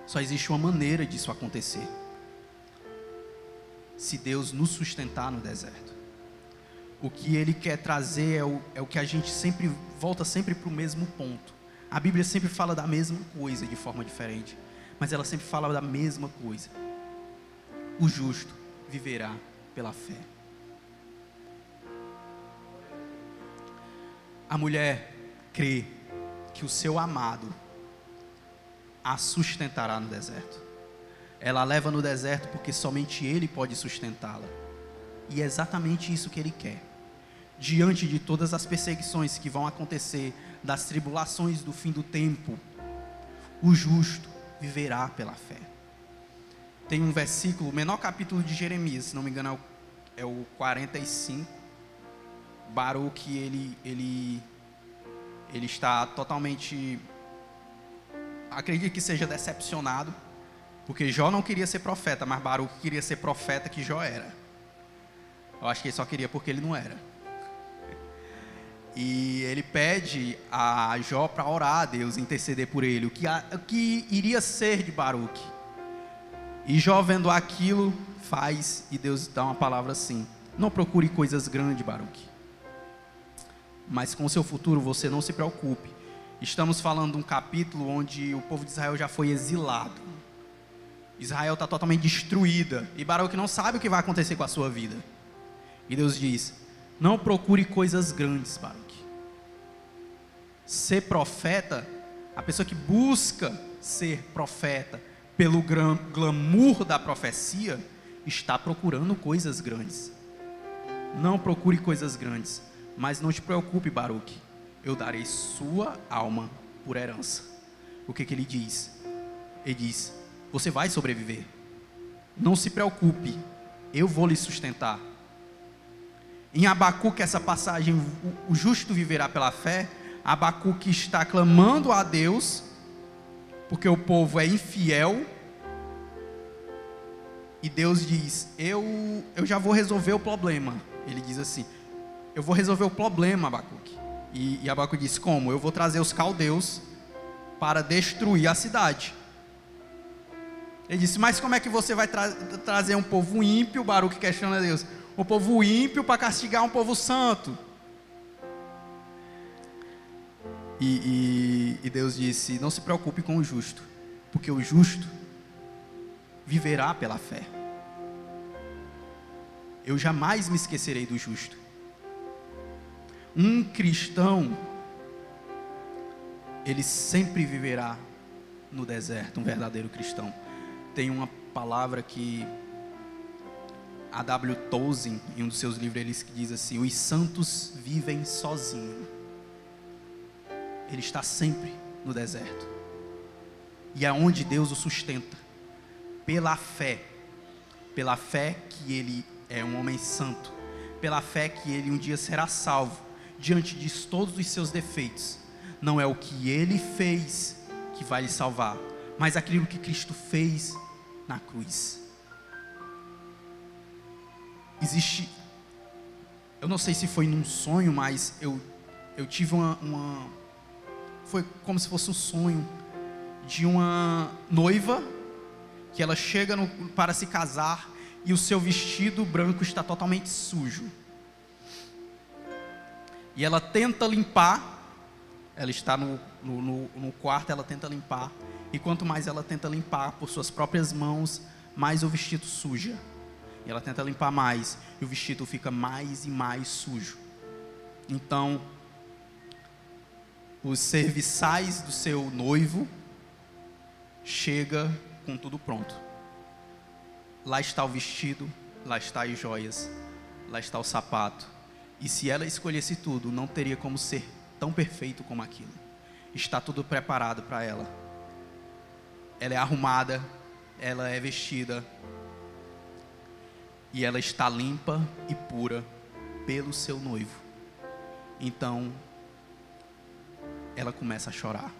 Só existe uma maneira disso acontecer: se Deus nos sustentar no deserto. O que ele quer trazer é o que a gente sempre volta sempre para o mesmo ponto. A Bíblia sempre fala da mesma coisa de forma diferente, mas ela sempre fala da mesma coisa: o justo viverá pela fé. A mulher crê que o seu amado a sustentará no deserto. Ela a leva no deserto porque somente ele pode sustentá-la. E é exatamente isso que ele quer. Diante de todas as perseguições que vão acontecer, das tribulações do fim do tempo, o justo viverá pela fé. Tem um versículo, o menor capítulo de Jeremias, se não me engano é o 45. Baruque, ele está totalmente, acredito que seja decepcionado, porque Jó não queria ser profeta, mas Baruque queria ser profeta que Jó era. Eu acho que ele só queria porque ele não era. E ele pede a Jó para orar a Deus, interceder por ele, o que iria ser de Baruque. E Jó, vendo aquilo, faz, e Deus dá uma palavra assim: não procure coisas grandes, Baruque, mas com o seu futuro você não se preocupe. Estamos falando de um capítulo onde o povo de Israel já foi exilado. Israel está totalmente destruída, e Baruque não sabe o que vai acontecer com a sua vida. E Deus diz: não procure coisas grandes, Baruque. Ser profeta, a pessoa que busca ser profeta pelo glamour da profecia, está procurando coisas grandes. Não procure coisas grandes, mas não te preocupe, Baruque, eu darei sua alma por herança. O que ele diz? Ele diz: você vai sobreviver, não se preocupe, eu vou lhe sustentar. Em Abacuque, essa passagem, o justo viverá pela fé, Abacuque está clamando a Deus, porque o povo é infiel, e Deus diz: eu já vou resolver o problema. Ele diz assim: eu vou resolver o problema, Abacuque. E Abacuque diz: como? Eu vou trazer os caldeus para destruir a cidade. Ele disse: mas como é que você vai trazer um povo ímpio? Baruque questiona a Deus: um povo ímpio para castigar um povo santo. E Deus disse: não se preocupe com o justo, porque o justo viverá pela fé. Eu jamais me esquecerei do justo. Um cristão, ele sempre viverá no deserto, um verdadeiro cristão. Tem uma palavra que a W. Tolkien, em um dos seus livros, ele diz assim: os santos vivem sozinhos. Ele está sempre no deserto, e é onde Deus o sustenta, pela fé que ele é um homem santo, pela fé que ele um dia será salvo, diante de todos os seus defeitos. Não é o que ele fez que vai lhe salvar, mas aquilo que Cristo fez na cruz. Existe, eu não sei se foi num sonho, mas eu tive foi como se fosse um sonho de uma noiva, que ela chega para se casar, e o seu vestido branco está totalmente sujo, e ela tenta limpar. Ela está no quarto, ela tenta limpar, e quanto mais ela tenta limpar por suas próprias mãos, mais o vestido suja. E ela tenta limpar mais, e o vestido fica mais e mais sujo. Então, os serviçais do seu noivo chega com tudo pronto. Lá está o vestido, lá está as joias, lá está o sapato. E se ela escolhesse tudo, não teria como ser tão perfeito como aquilo. Está tudo preparado para ela. Ela é arrumada, ela é vestida, e ela está limpa e pura pelo seu noivo. Então, ela começa a chorar.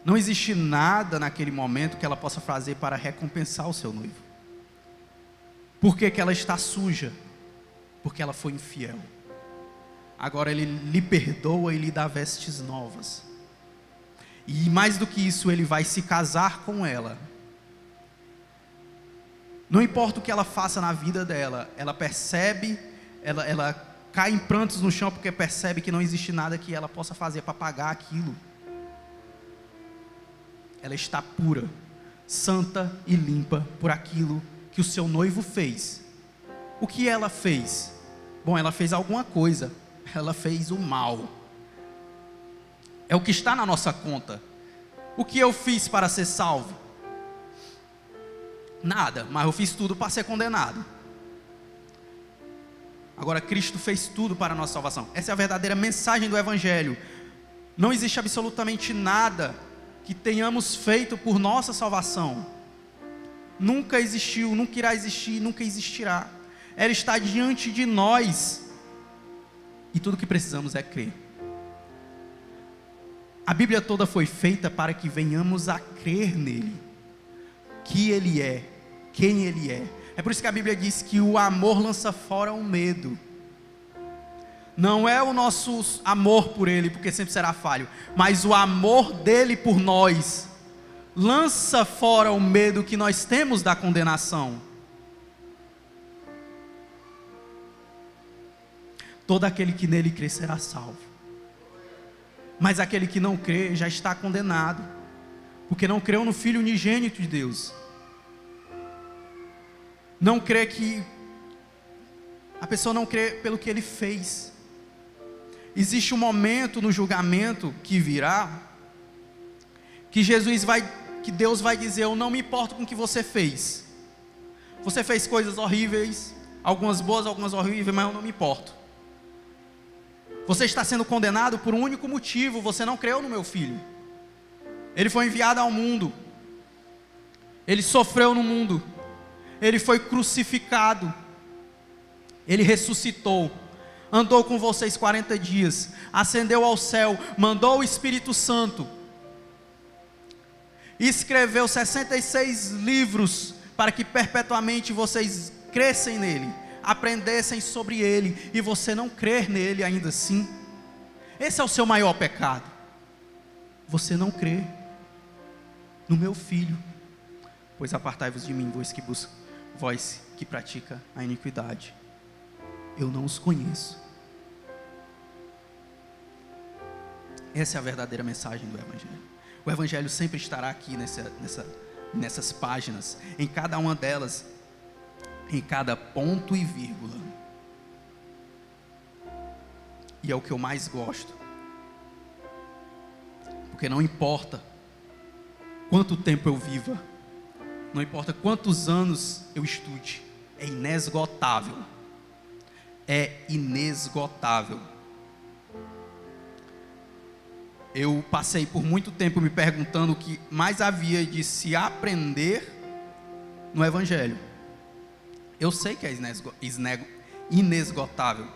Não existe nada naquele momento que ela possa fazer para recompensar o seu noivo. Por que ela está suja? Porque ela foi infiel. Agora ele lhe perdoa e lhe dá vestes novas. E mais do que isso, ele vai se casar com ela. Não importa o que ela faça na vida dela, ela percebe, ela cai em prantos no chão, porque percebe que não existe nada que ela possa fazer para pagar aquilo. Ela está pura, santa e limpa por aquilo que o seu noivo fez. O que ela fez? Bom, ela fez alguma coisa. ela fez o mal. É o que está na nossa conta. O que eu fiz para ser salvo? Nada, mas eu fiz tudo para ser condenado. Agora Cristo fez tudo para a nossa salvação. Essa é a verdadeira mensagem do Evangelho. Não existe absolutamente nada que tenhamos feito por nossa salvação. Nunca existiu, nunca irá existir, nunca existirá. Ela está diante de nós. E tudo que precisamos é crer. A Bíblia toda foi feita para que venhamos a crer nele. Que ele é, quem ele é. É por isso que a Bíblia diz que o amor lança fora o medo. Não é o nosso amor por ele, porque sempre será falho, mas o amor dele por nós lança fora o medo que nós temos da condenação. Todo aquele que nele crê será salvo, mas aquele que não crê já está condenado, porque não creu no Filho unigênito de Deus. Não crê que a pessoa não crê pelo que ele fez. Existe um momento no julgamento que virá, que Deus vai dizer: eu não me importo com o que você fez. Você fez coisas horríveis, algumas boas, algumas horríveis, mas eu não me importo. Você está sendo condenado por um único motivo: você não creu no meu filho. Ele foi enviado ao mundo, ele sofreu no mundo, ele foi crucificado, ele ressuscitou, andou com vocês 40 dias, ascendeu ao céu, mandou o Espírito Santo, escreveu 66 livros para que perpetuamente vocês crescem nele, aprendessem sobre ele, e você não crer nele ainda assim. Esse é o seu maior pecado. Você não crê no meu filho. Pois apartai-vos de mim, vós que pratica a iniquidade. Eu não os conheço. Essa é a verdadeira mensagem do Evangelho. O Evangelho sempre estará aqui nessas páginas, em cada uma delas, em cada ponto e vírgula. E é o que eu mais gosto, porque não importa quanto tempo eu viva, não importa quantos anos eu estude, é inesgotável. É inesgotável. Eu passei por muito tempo me perguntando o que mais havia de se aprender no Evangelho. Eu sei que é inesgotável,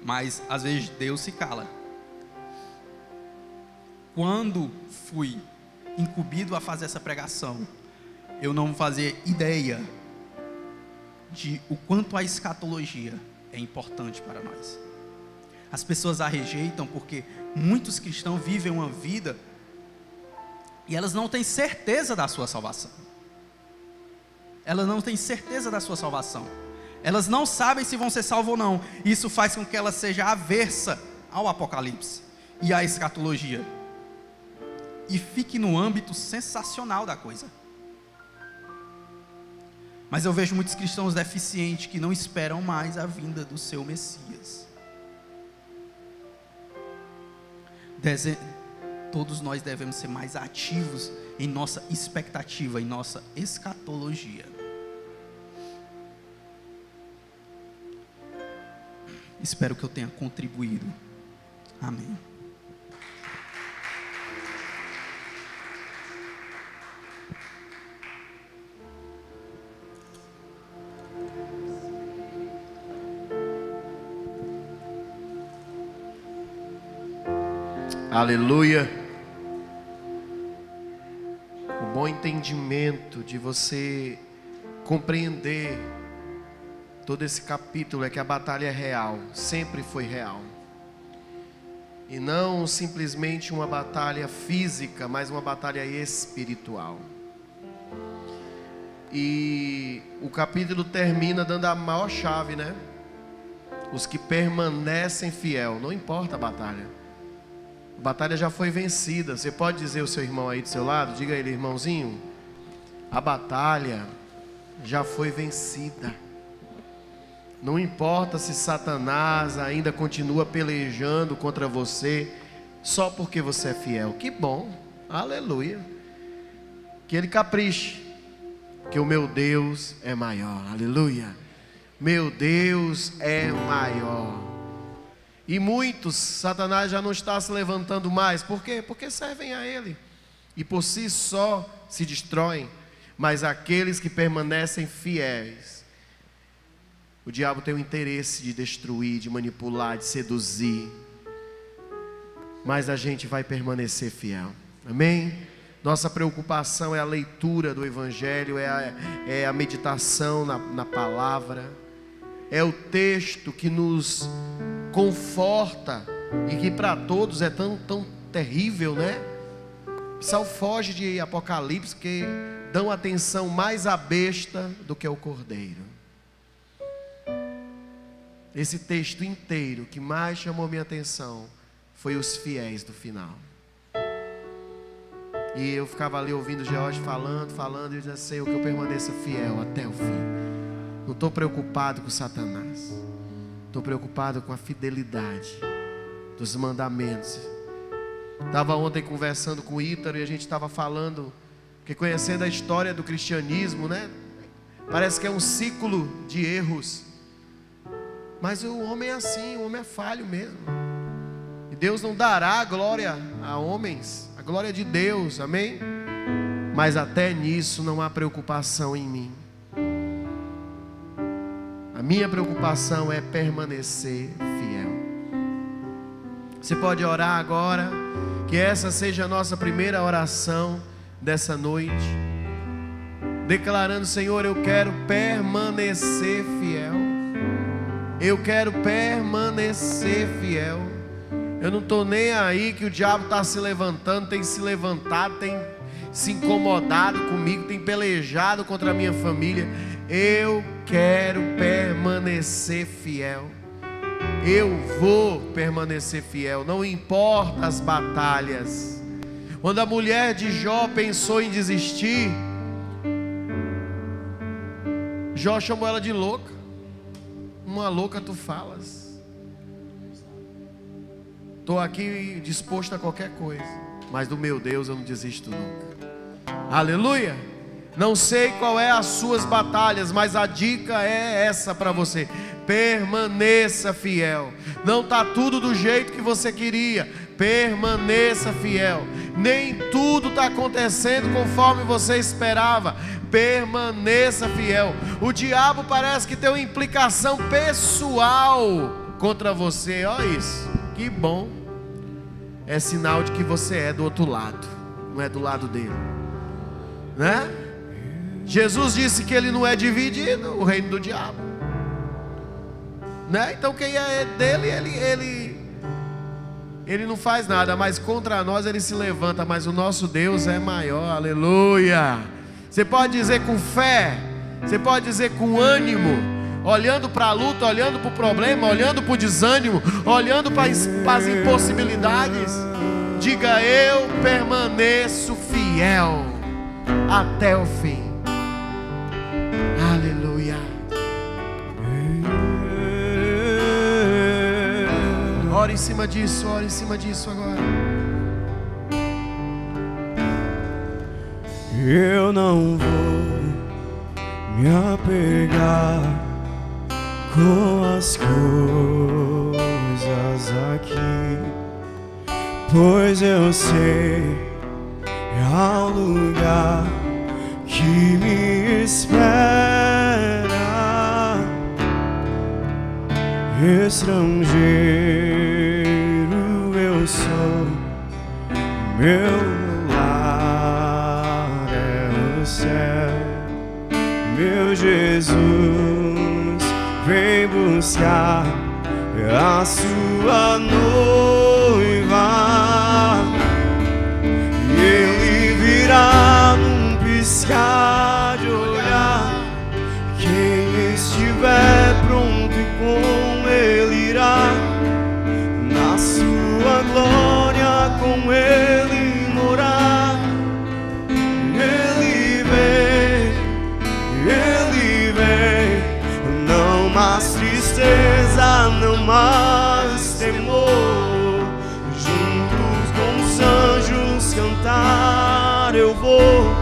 mas às vezes Deus se cala. Quando fui incumbido a fazer essa pregação, eu não fazia ideia de o quanto a escatologia é importante para nós. As pessoas a rejeitam porque muitos cristãos vivem uma vida e elas não têm certeza da sua salvação. Elas não têm certeza da sua salvação. Elas não sabem se vão ser salvos ou não. Isso faz com que ela seja aversa ao Apocalipse e à escatologia, e fique no âmbito sensacional da coisa. Mas eu vejo muitos cristãos deficientes que não esperam mais a vinda do seu Messias. Todos nós devemos ser mais ativos em nossa expectativa, em nossa escatologia. Espero que eu tenha contribuído. Amém. Aleluia. O bom entendimento de você compreender todo esse capítulo é que a batalha é real, sempre foi real. E não simplesmente uma batalha física, mas uma batalha espiritual. E o capítulo termina dando a maior chave, né? Os que permanecem fiel, não importa a batalha. A batalha já foi vencida. Você pode dizer ao seu irmão aí do seu lado, diga a ele: irmãozinho, a batalha já foi vencida. Não importa se Satanás ainda continua pelejando contra você só porque você é fiel. Que bom, aleluia. Que ele capriche, que o meu Deus é maior, aleluia. Meu Deus é maior. E muitos, Satanás já não está se levantando mais. Por quê? Porque servem a ele e por si só se destroem. Mas aqueles que permanecem fiéis, o diabo tem o interesse de destruir, de manipular, de seduzir, mas a gente vai permanecer fiel, amém? Nossa preocupação é a leitura do Evangelho, é a meditação na palavra, é o texto que nos conforta e que para todos é tão terrível, né? O pessoal foge de Apocalipse porque dão atenção mais à besta do que ao cordeiro. Esse texto inteiro que mais chamou minha atenção foi os fiéis do final. E eu ficava ali ouvindo George falando, e eu dizia: Senhor, que eu permaneça fiel até o fim. Não estou preocupado com Satanás, estou preocupado com a fidelidade dos mandamentos. Estava ontem conversando com o Ítaro e a gente estava falando, que conhecendo a história do cristianismo, né? Parece que é um ciclo de erros. Mas o homem é assim, o homem é falho mesmo. E Deus não dará a glória a homens, a glória de Deus, amém? Mas até nisso não há preocupação em mim. A minha preocupação é permanecer fiel. Você pode orar agora, que essa seja a nossa primeira oração dessa noite, declarando: Senhor, eu quero permanecer fiel. Eu quero permanecer fiel. Eu não estou nem aí que o diabo está se levantando, tem se levantado, tem se incomodado comigo, tem pelejado contra a minha família. Eu quero permanecer fiel. Eu vou permanecer fiel, não importa as batalhas. Quando a mulher de Jó pensou em desistir, Jó chamou ela de louca. Uma louca tu falas. Estou aqui disposto a qualquer coisa, mas do meu Deus eu não desisto nunca. Aleluia. Não sei qual é as suas batalhas, mas a dica é essa para você: permaneça fiel. Não está tudo do jeito que você queria, permaneça fiel. Nem tudo está acontecendo conforme você esperava, permaneça fiel. O diabo parece que tem uma implicação pessoal contra você. Olha isso, que bom. É sinal de que você é do outro lado, não é do lado dele, né? Jesus disse que ele não é dividido, o reino do diabo, né? Então quem é dele, ele não faz nada, mas contra nós ele se levanta. Mas o nosso Deus é maior, aleluia. Você pode dizer com fé, você pode dizer com ânimo, olhando para a luta, olhando para o problema, olhando para o desânimo, olhando para as impossibilidades. Diga: eu permaneço fiel até o fim. Aleluia. Ora em cima disso, ora em cima disso agora. Eu não vou me apegar com as coisas aqui, pois eu sei há um lugar que me espera. Estrangeiro eu sou, meu lar é o céu. Meu Jesus vem buscar a sua noiva. Ele virá num piscar de olhar. Quem estiver pronto e com ele irá, na sua glória com ele morar. Ele vem, não mais triste. adorar eu vou.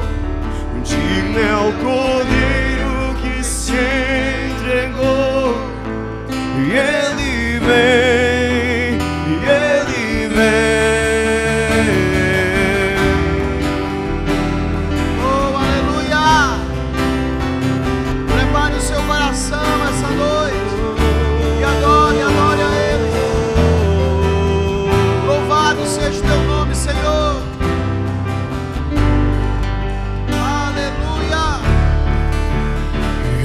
Digno é o Cordeiro que se entregou. E Ele vem, e Ele vem. Oh, aleluia! Prepare o seu coração essa noite e adore, adore a Ele. Louvado seja o teu nome, Senhor. Aleluia!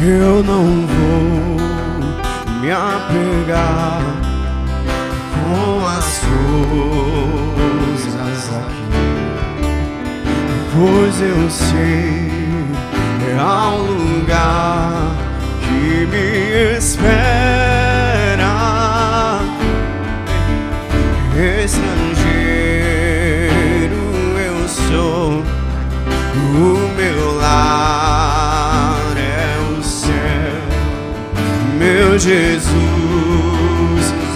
Eu não vou me apegar com as coisas aqui, pois eu sei há um lugar que me espera. Estrangeiro eu sou, o meu lar é o céu. Meu Jesus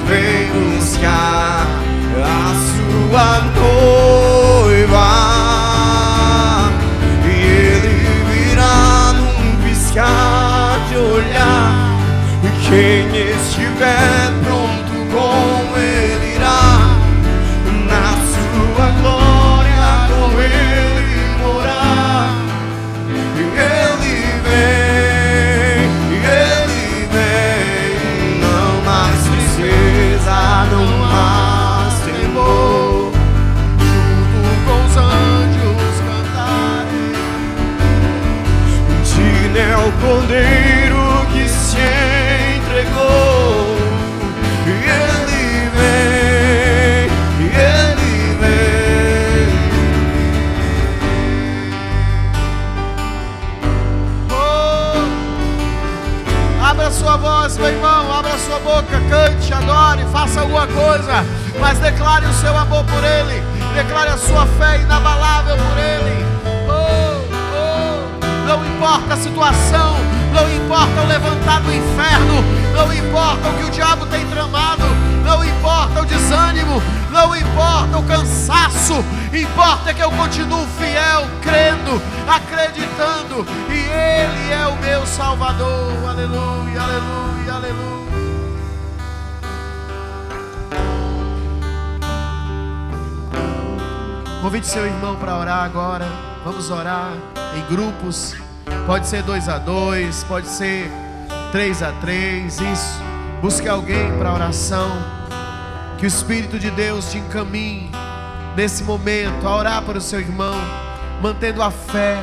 vem buscar a sua noiva, e Ele virá num piscar de olhar. Quem estiver pronto com Ele irá, na sua glória com Ele morar. Ele vem, Ele vem, não mais tristeza, não mais temor, Junto com os anjos cantarem. digno é o Cordeiro que se entregou. E Ele vem, e Ele vem. Oh, abra sua voz, meu irmão, abra sua boca, cante, adore, faça alguma coisa, mas declare o seu amor por Ele, declare a sua fé inabalável por Ele. Não importa a situação, não importa o levantar do inferno, não importa o que o diabo tem tramado, não importa o desânimo, não importa o cansaço, importa que eu continuo fiel, crendo, acreditando, e Ele é o meu Salvador. Aleluia, aleluia, aleluia. Convide seu irmão para orar agora. Vamos orar em grupos. Pode ser 2 a 2, pode ser 3 a 3. Isso. Busque alguém para oração. Que o Espírito de Deus te encaminhe nesse momento a orar para o seu irmão, mantendo a fé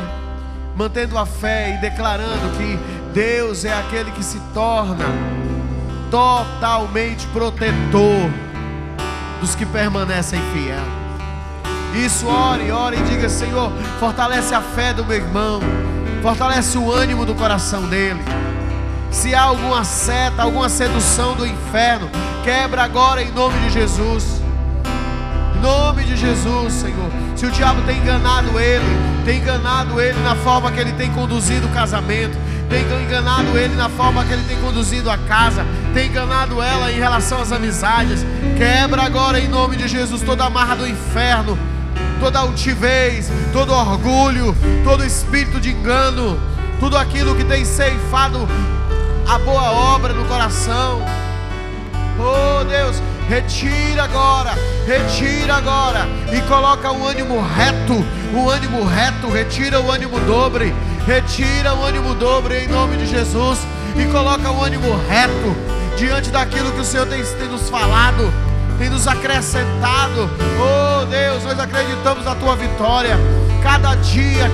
e declarando que Deus é aquele que se torna totalmente protetor dos que permanecem fiéis. Isso, ore e diga: Senhor, fortalece a fé do meu irmão, fortalece o ânimo do coração dele. Se há alguma seta, alguma sedução do inferno, quebra agora em nome de Jesus. Em nome de Jesus, Senhor. Se o diabo tem enganado ele na forma que ele tem conduzido o casamento, tem enganado ele na forma que ele tem conduzido a casa, tem enganado ela em relação às amizades, quebra agora em nome de Jesus toda a amarra do inferno, toda altivez, todo orgulho, todo espírito de engano, tudo aquilo que tem ceifado a boa obra no coração. Oh Deus, retira agora e coloca um ânimo reto, retira o ânimo dobre em nome de Jesus, e coloca um ânimo reto diante daquilo que o Senhor tem nos falado, tem nos acrescentado. Oh Deus, nós acreditamos na Tua vitória, cada dia,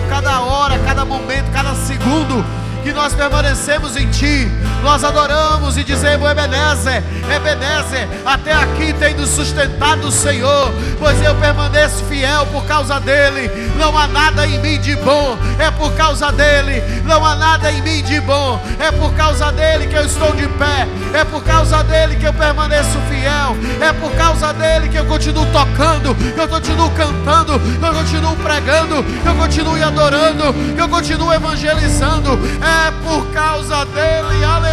cada hora, cada momento, cada segundo que nós permanecemos em Ti, nós adoramos e dizemos: Ebenezer, Ebenezer, até aqui tem nos sustentado o Senhor, pois eu permaneço fiel por causa dEle. Não há nada em mim de bom, é por causa dEle. Não há nada em mim de bom, é por causa dEle que eu estou de pé, é por causa dEle que eu permaneço fiel, é por causa dEle que eu continuo tocando, que eu continuo cantando, que eu continuo pregando, que eu continuo adorando, que eu continuo evangelizando. É por causa dEle, aleluia.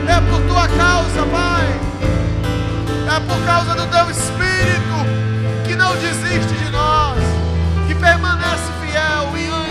É por Tua causa, Pai. é por causa do teu Espírito que não desiste de nós, que permanece fiel e ânimo.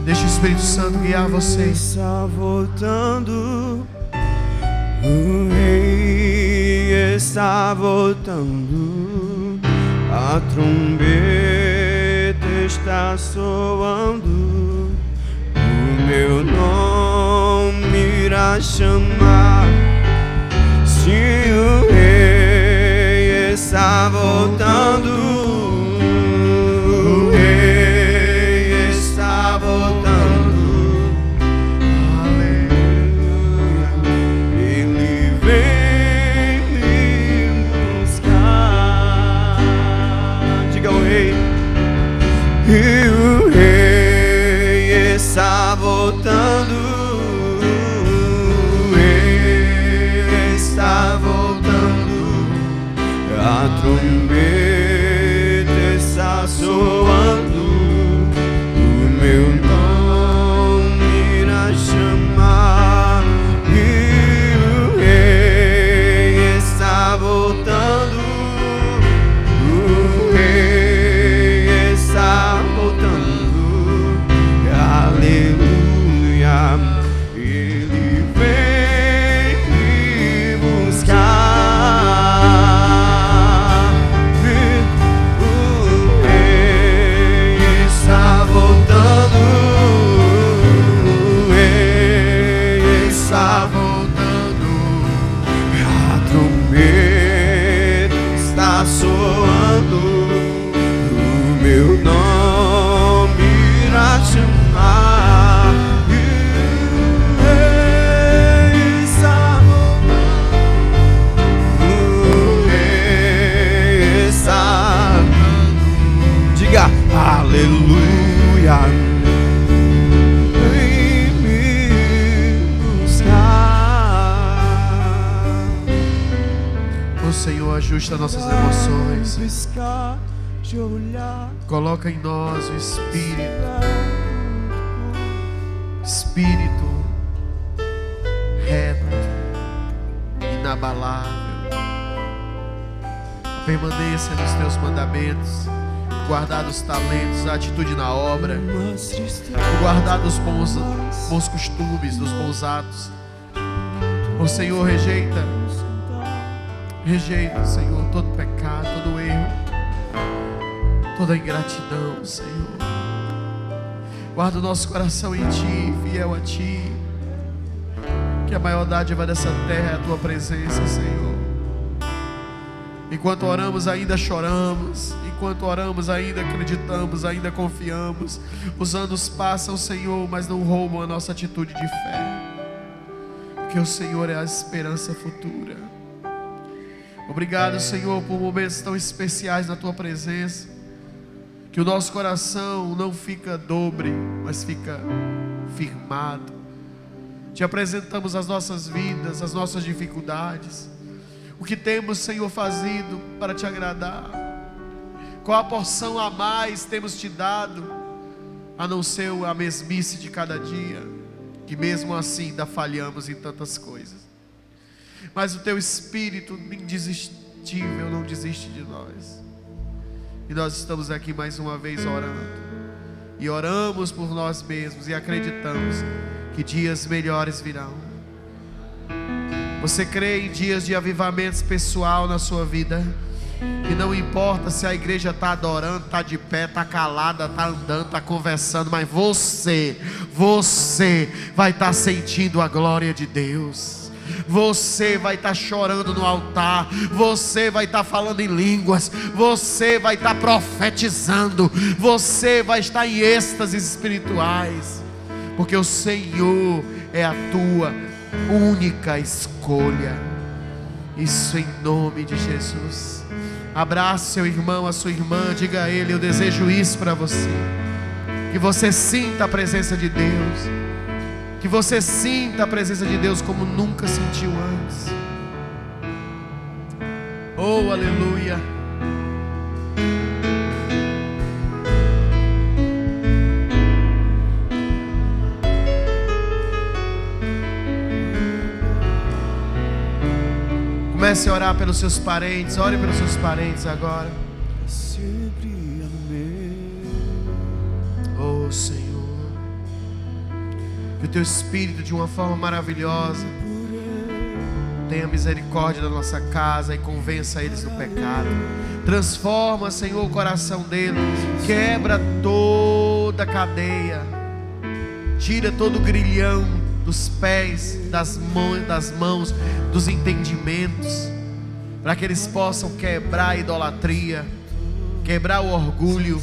Deixa o Espírito Santo guiar você. Está voltando, o Rei está voltando, a trombeta está soando, o meu nome irá chamar. Se o Rei está voltando, o Rei está voltando. E o Rei está voltando, o Rei está voltando, a trombeta está soando, o meu nome irá chamar. E o Rei está voltando, o Rei está voltando, aleluia, Ele vem me buscar. O Rei está voltando, o Rei está voltando, a trombeta está soando, o meu nome irá chamar. O Rei está voltando, o Rei está. Diga aleluia, vem me buscar. O Senhor ajusta nossas emoções. Piscar de olhar, Coloca em nós o Espírito reto, inabalável. Permaneça nos teus mandamentos, guardar os talentos, a atitude na obra, mas triste guardar os bons costumes, dos bons atos. O Senhor rejeita, Senhor, todo pecado, todo erro, toda ingratidão, Senhor. Guarda o nosso coração em Ti, fiel a Ti. Que a maior dádiva dessa terra é a Tua presença, Senhor. Enquanto oramos, ainda choramos. Enquanto oramos, ainda acreditamos, ainda confiamos. Os anos passam, Senhor, mas não roubam a nossa atitude de fé. Porque o Senhor é a esperança futura. Obrigado, Senhor, por momentos tão especiais na Tua presença. Que o nosso coração não fica dobre, mas fica firmado. Te apresentamos as nossas vidas, as nossas dificuldades. O que temos, Senhor, fazido para Te agradar. Qual a porção a mais temos Te dado, a não ser a mesmice de cada dia, que mesmo assim ainda falhamos em tantas coisas. Mas o Teu Espírito indesistível não desiste de nós. E nós estamos aqui mais uma vez orando. E oramos por nós mesmos e acreditamos que dias melhores virão. Você crê em dias de avivamento pessoal na sua vida? E não importa se a igreja está adorando, está de pé, está calada, está andando, está conversando, mas você vai estar sentindo a glória de Deus. Você vai estar chorando no altar, você vai estar falando em línguas, você vai estar profetizando, você vai estar em êxtases espirituais, porque o Senhor é a tua única escolha. Isso em nome de Jesus. Abrace seu irmão, a sua irmã, diga a ele: eu desejo isso para você. Que você sinta a presença de Deus. Que você sinta a presença de Deus como nunca sentiu antes. Oh, aleluia. Comece a orar pelos seus parentes. Ore pelos seus parentes agora. Sempre amei. Oh, Senhor, que o Teu Espírito, de uma forma maravilhosa, tenha misericórdia da nossa casa e convença eles do pecado. Transforma, Senhor, o coração deles. Quebra toda a cadeia. Tira todo o grilhão dos pés, das mãos, dos entendimentos, para que eles possam quebrar a idolatria, quebrar o orgulho.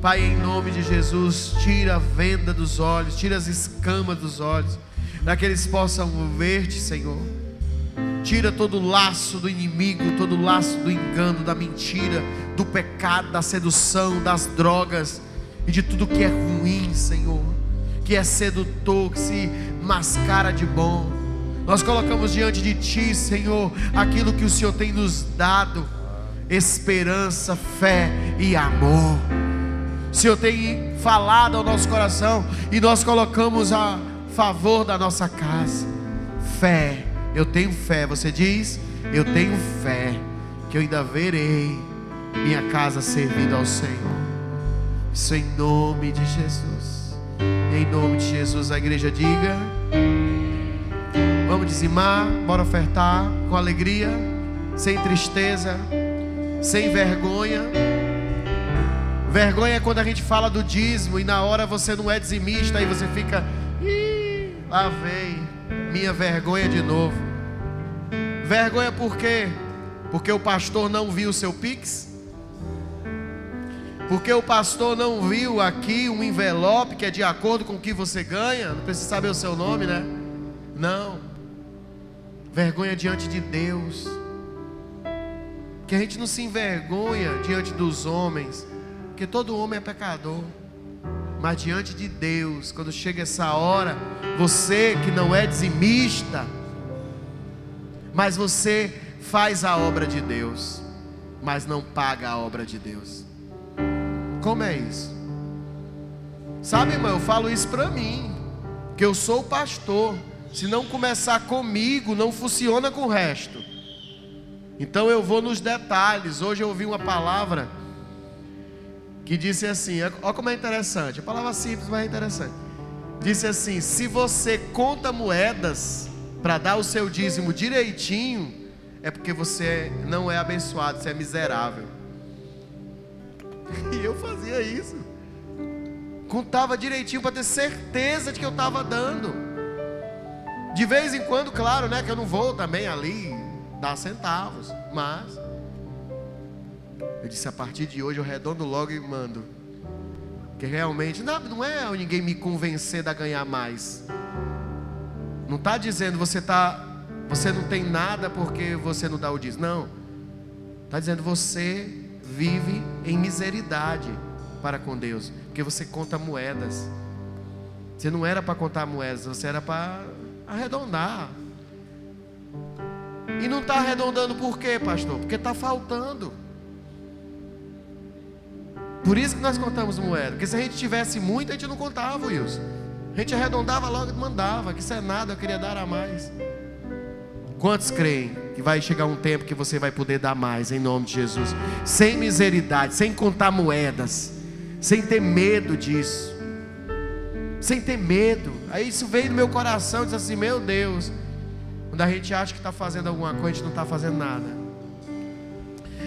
Pai, em nome de Jesus, tira a venda dos olhos, tira as escamas dos olhos, para que eles possam ver-te, Senhor. Tira todo o laço do inimigo, todo o laço do engano, da mentira, do pecado, da sedução, das drogas e de tudo que é ruim, Senhor, que é sedutor, que se mascara de bom. Nós colocamos diante de Ti, Senhor, aquilo que o Senhor tem nos dado: esperança, fé e amor. O Senhor tem falado ao nosso coração e nós colocamos a favor da nossa casa. Fé, eu tenho fé. Você diz: eu tenho fé que eu ainda verei minha casa servindo ao Senhor. Isso em nome de Jesus. Em nome de Jesus, a igreja diga: vamos dizimar, bora ofertar com alegria, sem tristeza, sem vergonha. Vergonha é quando a gente fala do dízimo e na hora você não é dizimista, aí você fica: ih, lá vem minha vergonha de novo. Vergonha por quê? Porque o pastor não viu o seu Pix? Porque o pastor não viu aqui um envelope que é de acordo com o que você ganha? Não precisa saber o seu nome, né? Não. Vergonha diante de Deus. Que a gente não se envergonha diante dos homens, porque todo homem é pecador. Mas diante de Deus, quando chega essa hora, você que não é dizimista, mas você faz a obra de Deus, mas não paga a obra de Deus. Como é isso? Sabe, irmão, eu falo isso para mim, que eu sou o pastor. Se não começar comigo, não funciona com o resto. Então eu vou nos detalhes. Hoje eu ouvi uma palavra que disse assim, olha como é interessante, a palavra simples, mas é interessante. Disse assim: se você conta moedas para dar o seu dízimo direitinho, é porque você não é abençoado, você é miserável. E eu fazia isso, contava direitinho para ter certeza de que eu estava dando. De vez em quando, claro, né, que eu não vou também ali dar centavos, mas eu disse: a partir de hoje eu redondo logo e mando. Porque realmente não é ninguém me convencer a ganhar mais. Não está dizendo você não tem nada porque você não dá o dízimo. Não. Está dizendo você vive em miseridade para com Deus, porque você conta moedas. Você não era para contar moedas, você era para arredondar. E não está arredondando por quê, pastor? Porque está faltando. Por isso que nós contamos moeda. Porque se a gente tivesse muito, a gente não contava, Wilson. A gente arredondava logo e mandava, que isso é nada, eu queria dar a mais. Quantos creem que vai chegar um tempo que você vai poder dar mais, em nome de Jesus? Sem miseridade, sem contar moedas, sem ter medo disso, sem ter medo. Aí isso veio no meu coração e disse assim: meu Deus, quando a gente acha que está fazendo alguma coisa, a gente não está fazendo nada.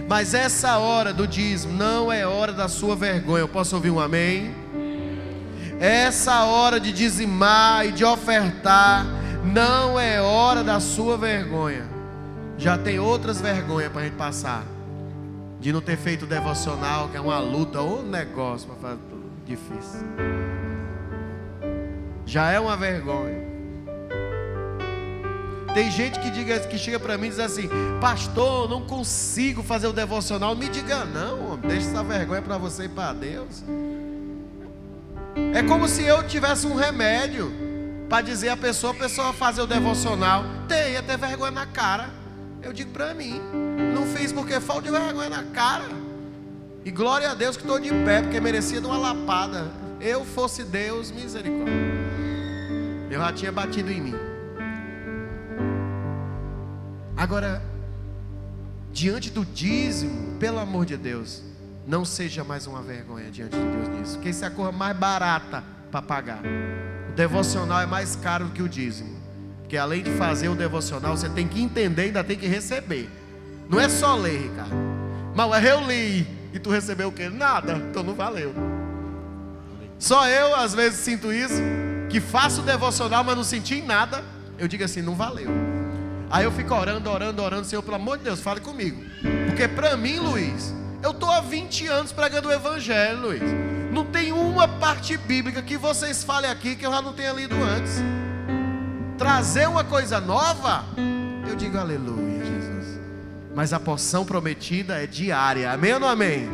Mas essa hora do dízimo não é hora da sua vergonha. Eu posso ouvir um amém? Essa hora de dizimar e de ofertar não é hora da sua vergonha. Já tem outras vergonhas para a gente passar. De não ter feito devocional, que é uma luta ou um negócio para fazer tudo difícil. Já é uma vergonha. Tem gente que chega para mim e diz assim: pastor, não consigo fazer o devocional. Me diga não, homem, deixa essa vergonha para você e para Deus. É como se eu tivesse um remédio para dizer a pessoa fazer o devocional. Ia ter vergonha na cara. Eu digo para mim, não fiz porque falta de vergonha na cara. E glória a Deus que estou de pé, porque merecia de uma lapada. Eu fosse Deus, misericórdia, eu já tinha batido em mim. Agora, diante do dízimo, pelo amor de Deus, não seja mais uma vergonha diante de Deus nisso, porque isso é a coisa mais barata para pagar. O devocional é mais caro do que o dízimo, porque além de fazer o devocional, você tem que entender e ainda tem que receber. Não é só ler, Ricardo. Mas eu li e tu recebeu o quê? Nada, então não valeu. Só eu às vezes sinto isso, que faço o devocional, mas não senti em nada. Eu digo assim, não valeu. Aí eu fico orando, Senhor, pelo amor de Deus, fale comigo. Porque para mim, Luiz, eu estou há 20 anos pregando o Evangelho, Luiz. Não tem uma parte bíblica que vocês falem aqui que eu já não tenha lido antes. Trazer uma coisa nova, eu digo aleluia, Jesus. Mas a porção prometida é diária, amém ou não amém?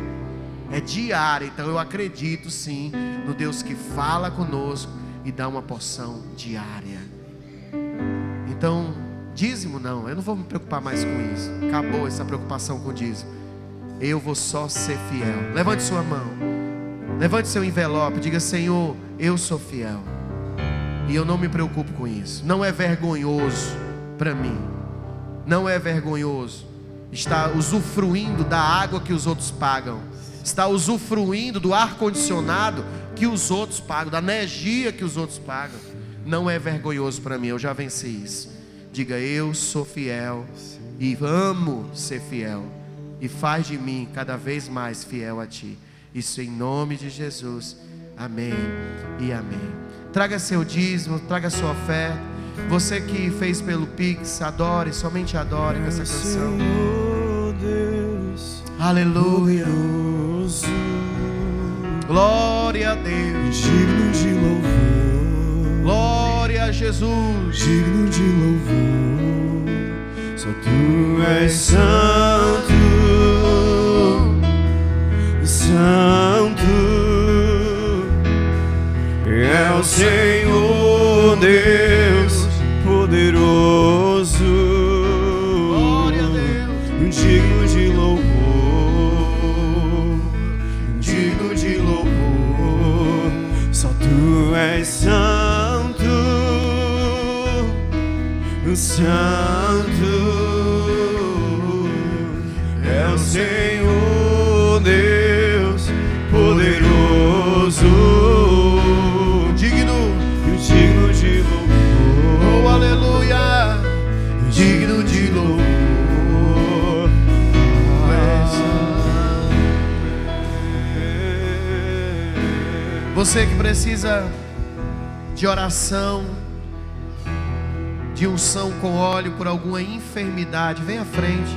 É diária, então eu acredito sim no Deus que fala conosco e dá uma porção diária. Então, dízimo não, eu não vou me preocupar mais com isso. Acabou essa preocupação com o dízimo. Eu vou só ser fiel. Levante sua mão, levante seu envelope, diga: Senhor, eu sou fiel e eu não me preocupo com isso. Não é vergonhoso para mim, não é vergonhoso estar usufruindo da água que os outros pagam, estar usufruindo do ar-condicionado que os outros pagam, da energia que os outros pagam. Não é vergonhoso para mim, eu já venci isso. Diga: eu sou fiel e amo ser fiel, e faz de mim cada vez mais fiel a Ti. Isso em nome de Jesus, amém e amém. Traga seu dízimo, traga sua oferta. Você que fez pelo Pix, adore, somente adore com essa canção. Aleluia, glória a Deus, digno de louvor, glória a Jesus, digno de louvor. Só Tu és santo, santo é o Senhor Deus poderoso, glória a Deus, digno de louvor, digno de louvor. Só Tu és santo, santo é o Senhor Deus poderoso, digno de louvor, oh aleluia, digno de louvor. Você que precisa de oração, de unção com óleo por alguma enfermidade, vem à frente.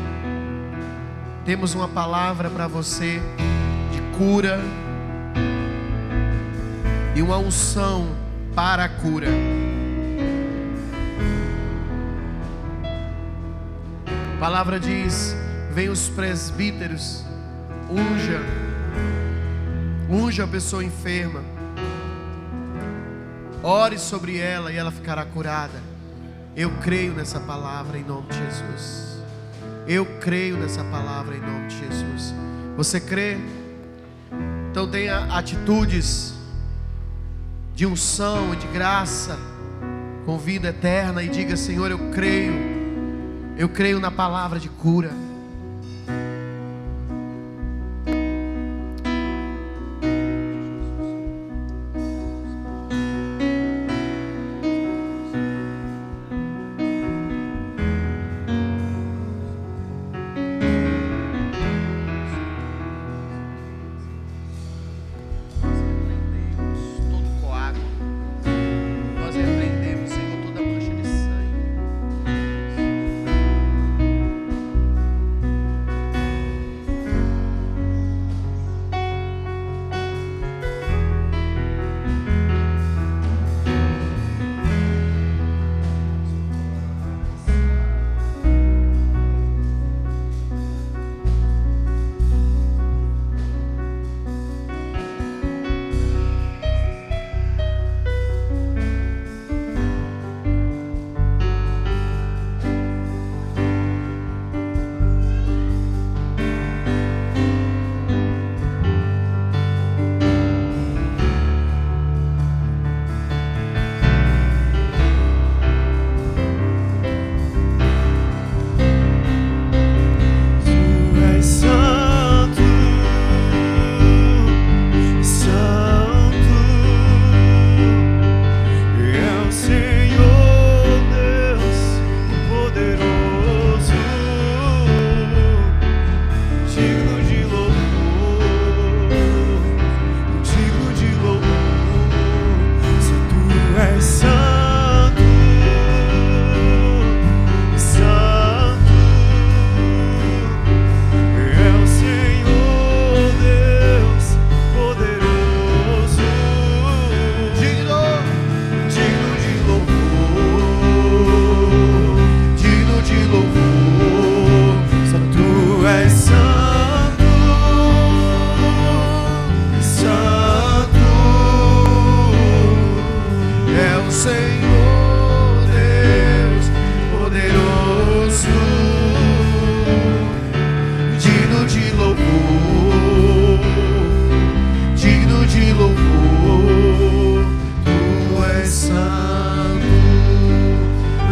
Temos uma palavra para você de cura e uma unção para a cura. A palavra diz: vem os presbíteros, unja a pessoa enferma, ore sobre ela e ela ficará curada. Eu creio nessa palavra em nome de Jesus. Eu creio nessa palavra em nome de Jesus. Você crê? Então tenha atitudes de unção e de graça com vida eterna e diga: Senhor, eu creio na palavra de cura.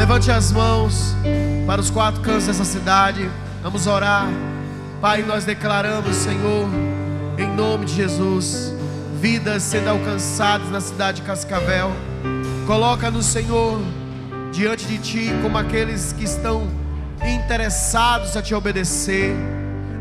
Levante as mãos para os 4 cantos dessa cidade. Vamos orar. Pai, nós declaramos, Senhor, em nome de Jesus, vidas sendo alcançadas na cidade de Cascavel. Coloca-nos, Senhor, diante de Ti como aqueles que estão interessados a Te obedecer.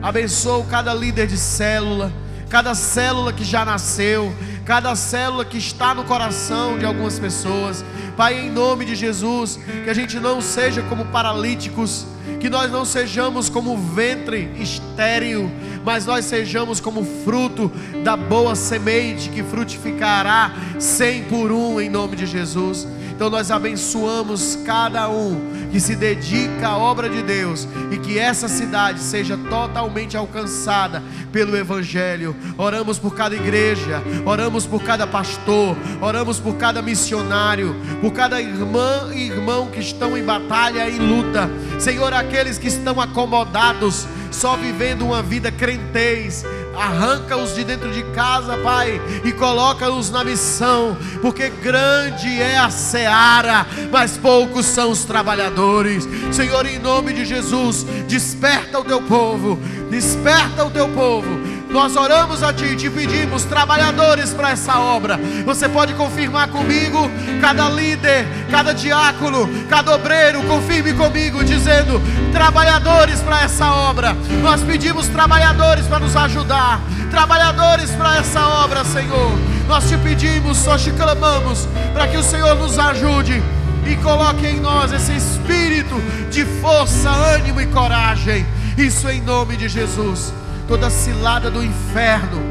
Abençoa cada líder de célula, cada célula que já nasceu, cada célula que está no coração de algumas pessoas. Pai, em nome de Jesus, que a gente não seja como paralíticos, que nós não sejamos como ventre estéril, mas nós sejamos como fruto da boa semente que frutificará 100 por 1 em nome de Jesus. Então nós abençoamos cada um que se dedica à obra de Deus, e que essa cidade seja totalmente alcançada pelo Evangelho. Oramos por cada igreja, oramos por cada pastor, oramos por cada missionário, por cada irmã e irmão que estão em batalha, em luta. Senhor, aqueles que estão acomodados, só vivendo uma vida crentez, arranca-os de dentro de casa, Pai, e coloca-os na missão, porque grande é a seara, mas poucos são os trabalhadores. Senhor, em nome de Jesus, desperta o Teu povo, desperta o Teu povo. Nós oramos a Ti e Te pedimos trabalhadores para essa obra. Você pode confirmar comigo? Cada líder, cada diácono, cada obreiro, confirme comigo dizendo: trabalhadores para essa obra. Nós pedimos trabalhadores para nos ajudar, trabalhadores para essa obra, Senhor. Nós Te pedimos, nós Te clamamos para que o Senhor nos ajude e coloque em nós esse espírito de força, ânimo e coragem. Isso em nome de Jesus. Toda cilada do inferno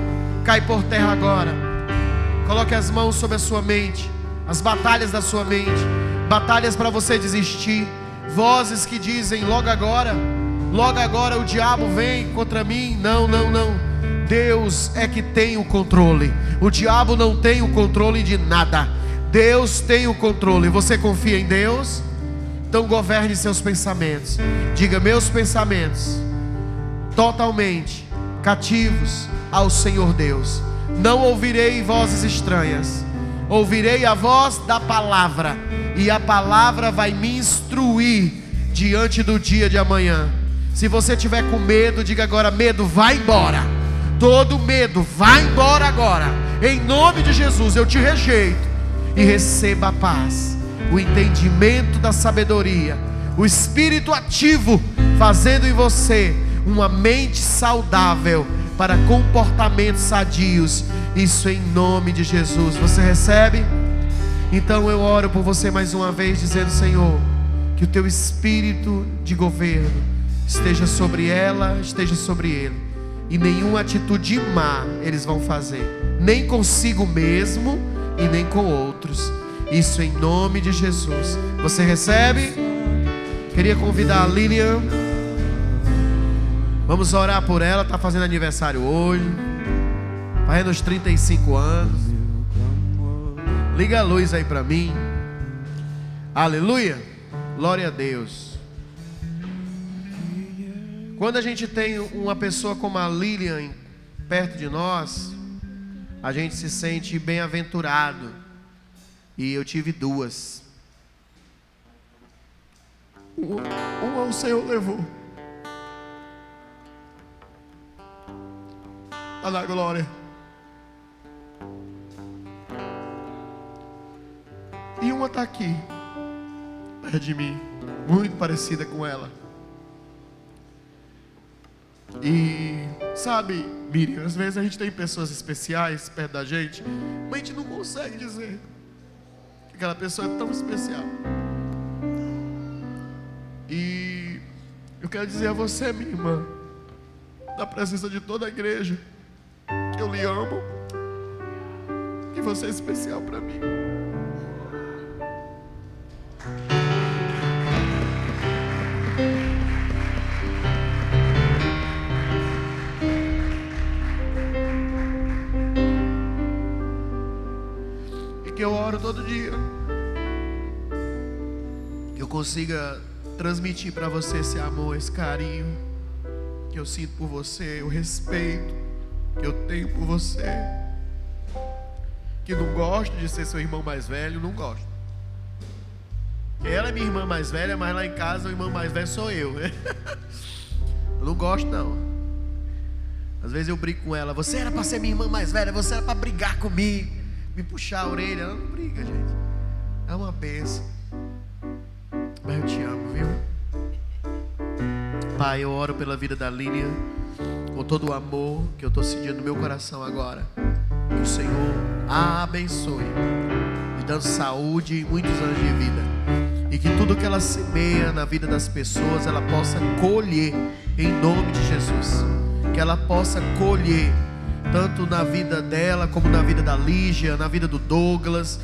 cai por terra agora. Coloque as mãos sobre a sua mente, as batalhas da sua mente, batalhas para você desistir, vozes que dizem: logo agora o diabo vem contra mim. Não, não, não. Deus é que tem o controle. O diabo não tem o controle de nada. Deus tem o controle. Você confia em Deus? Então governe seus pensamentos. Diga: meus pensamentos totalmente cativos ao Senhor Deus. Não ouvirei vozes estranhas, ouvirei a voz da palavra, e a palavra vai me instruir diante do dia de amanhã. Se você tiver com medo, diga agora: medo, vai embora. Todo medo, vai embora agora. Em nome de Jesus, eu te rejeito. E receba a paz, o entendimento da sabedoria, o espírito ativo, fazendo em você uma mente saudável para comportamentos sadios. Isso em nome de Jesus. Você recebe? Então eu oro por você mais uma vez, dizendo: Senhor, que o Teu espírito de governo esteja sobre ela, esteja sobre ele, e nenhuma atitude má eles vão fazer, nem consigo mesmo e nem com outros. Isso em nome de Jesus. Você recebe? Queria convidar a Lilian. Vamos orar por ela. Está fazendo aniversário hoje, fazendo os 35 anos. Liga a luz aí para mim. Aleluia. Glória a Deus. Quando a gente tem uma pessoa como a Lilian perto de nós, a gente se sente bem-aventurado. E eu tive duas. Uma o Senhor levou. Está na glória. E uma está aqui, perto de mim, muito parecida com ela. E sabe, Miriam, às vezes a gente tem pessoas especiais perto da gente, mas a gente não consegue dizer que aquela pessoa é tão especial. E eu quero dizer a você, minha irmã, na presença de toda a igreja, que eu lhe amo, que você é especial para mim. E que eu oro todo dia, que eu consiga transmitir para você esse amor, esse carinho que eu sinto por você, o respeito que eu tenho por você. Que não gosto de ser seu irmão mais velho, não gosto. Ela é minha irmã mais velha, mas lá em casa o irmão mais velho sou eu. Eu não gosto não. Às vezes eu brigo com ela. Você era para ser minha irmã mais velha, você era para brigar comigo, me puxar a orelha. Ela não briga, gente. É uma bênção. Mas eu te amo, viu? Pai, eu oro pela vida da Lilian, com todo o amor que eu estou sentindo no meu coração agora. Que o Senhor a abençoe, lhe dando saúde e muitos anos de vida. E que tudo que ela semeia na vida das pessoas, ela possa colher em nome de Jesus. Que ela possa colher, tanto na vida dela, como na vida da Lígia, na vida do Douglas,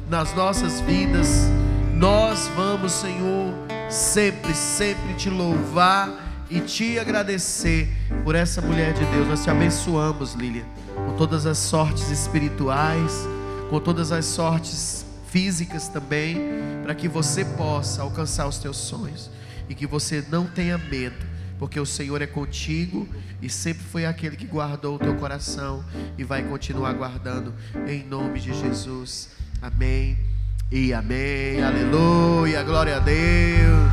nas nossas vidas. Nós vamos, Senhor, sempre, sempre te louvar e te agradecer por essa mulher de Deus. Nós te abençoamos, Lília, com todas as sortes espirituais, com todas as sortes físicas também, para que você possa alcançar os teus sonhos e que você não tenha medo, porque o Senhor é contigo e sempre foi aquele que guardou o teu coração e vai continuar guardando, em nome de Jesus. Amém e amém. Aleluia, glória a Deus.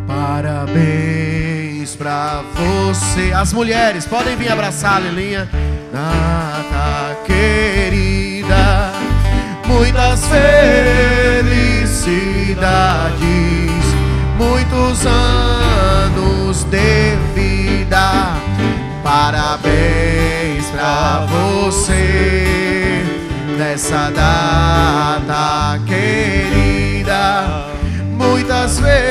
Parabéns pra você. As mulheres podem vir abraçar a Lilinha. Nata querida, muitas felicidades, muitos anos de vida. Parabéns pra você nessa data querida, muitas felicidades,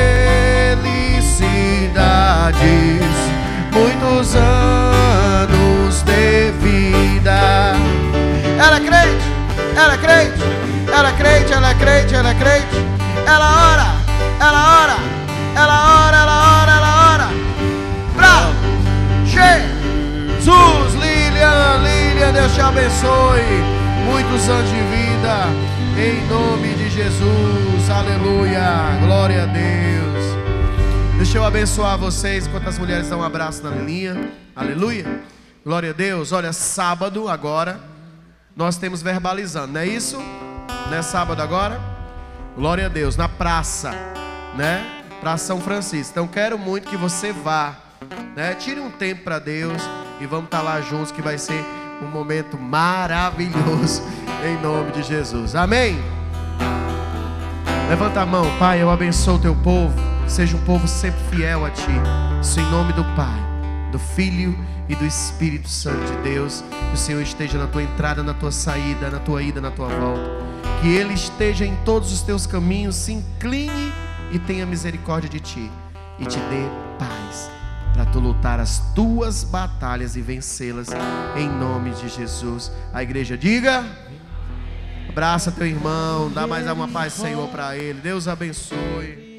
muitos anos de vida. Ela é crente, ela é crente, ela é crente, ela é crente, ela é crente. Ela ora, ela ora, ela ora, ela ora, ela ora. Pra Jesus, Lilian, Lilian, Deus te abençoe. Muitos anos de vida, em nome de Jesus. Aleluia, glória a Deus. Deixa eu abençoar vocês enquanto as mulheres dão um abraço na Lilinha. Aleluia, glória a Deus. Olha, sábado agora nós temos verbalizando, não é isso? Não é sábado agora? Glória a Deus, na praça, né? Praça São Francisco. Então quero muito que você vá, né? Tire um tempo para Deus e vamos estar lá juntos, que vai ser um momento maravilhoso, em nome de Jesus. Amém? Levanta a mão. Pai, eu abençoo o teu povo, que seja um povo sempre fiel a ti. Isso em nome do Pai, do Filho e do Espírito Santo de Deus. Que o Senhor esteja na tua entrada, na tua saída, na tua ida, na tua volta. Que Ele esteja em todos os teus caminhos, se incline e tenha misericórdia de ti e te dê paz, para tu lutar as tuas batalhas e vencê-las, em nome de Jesus. A igreja diga: abraça teu irmão, dá mais uma paz, Senhor, para ele. Deus abençoe.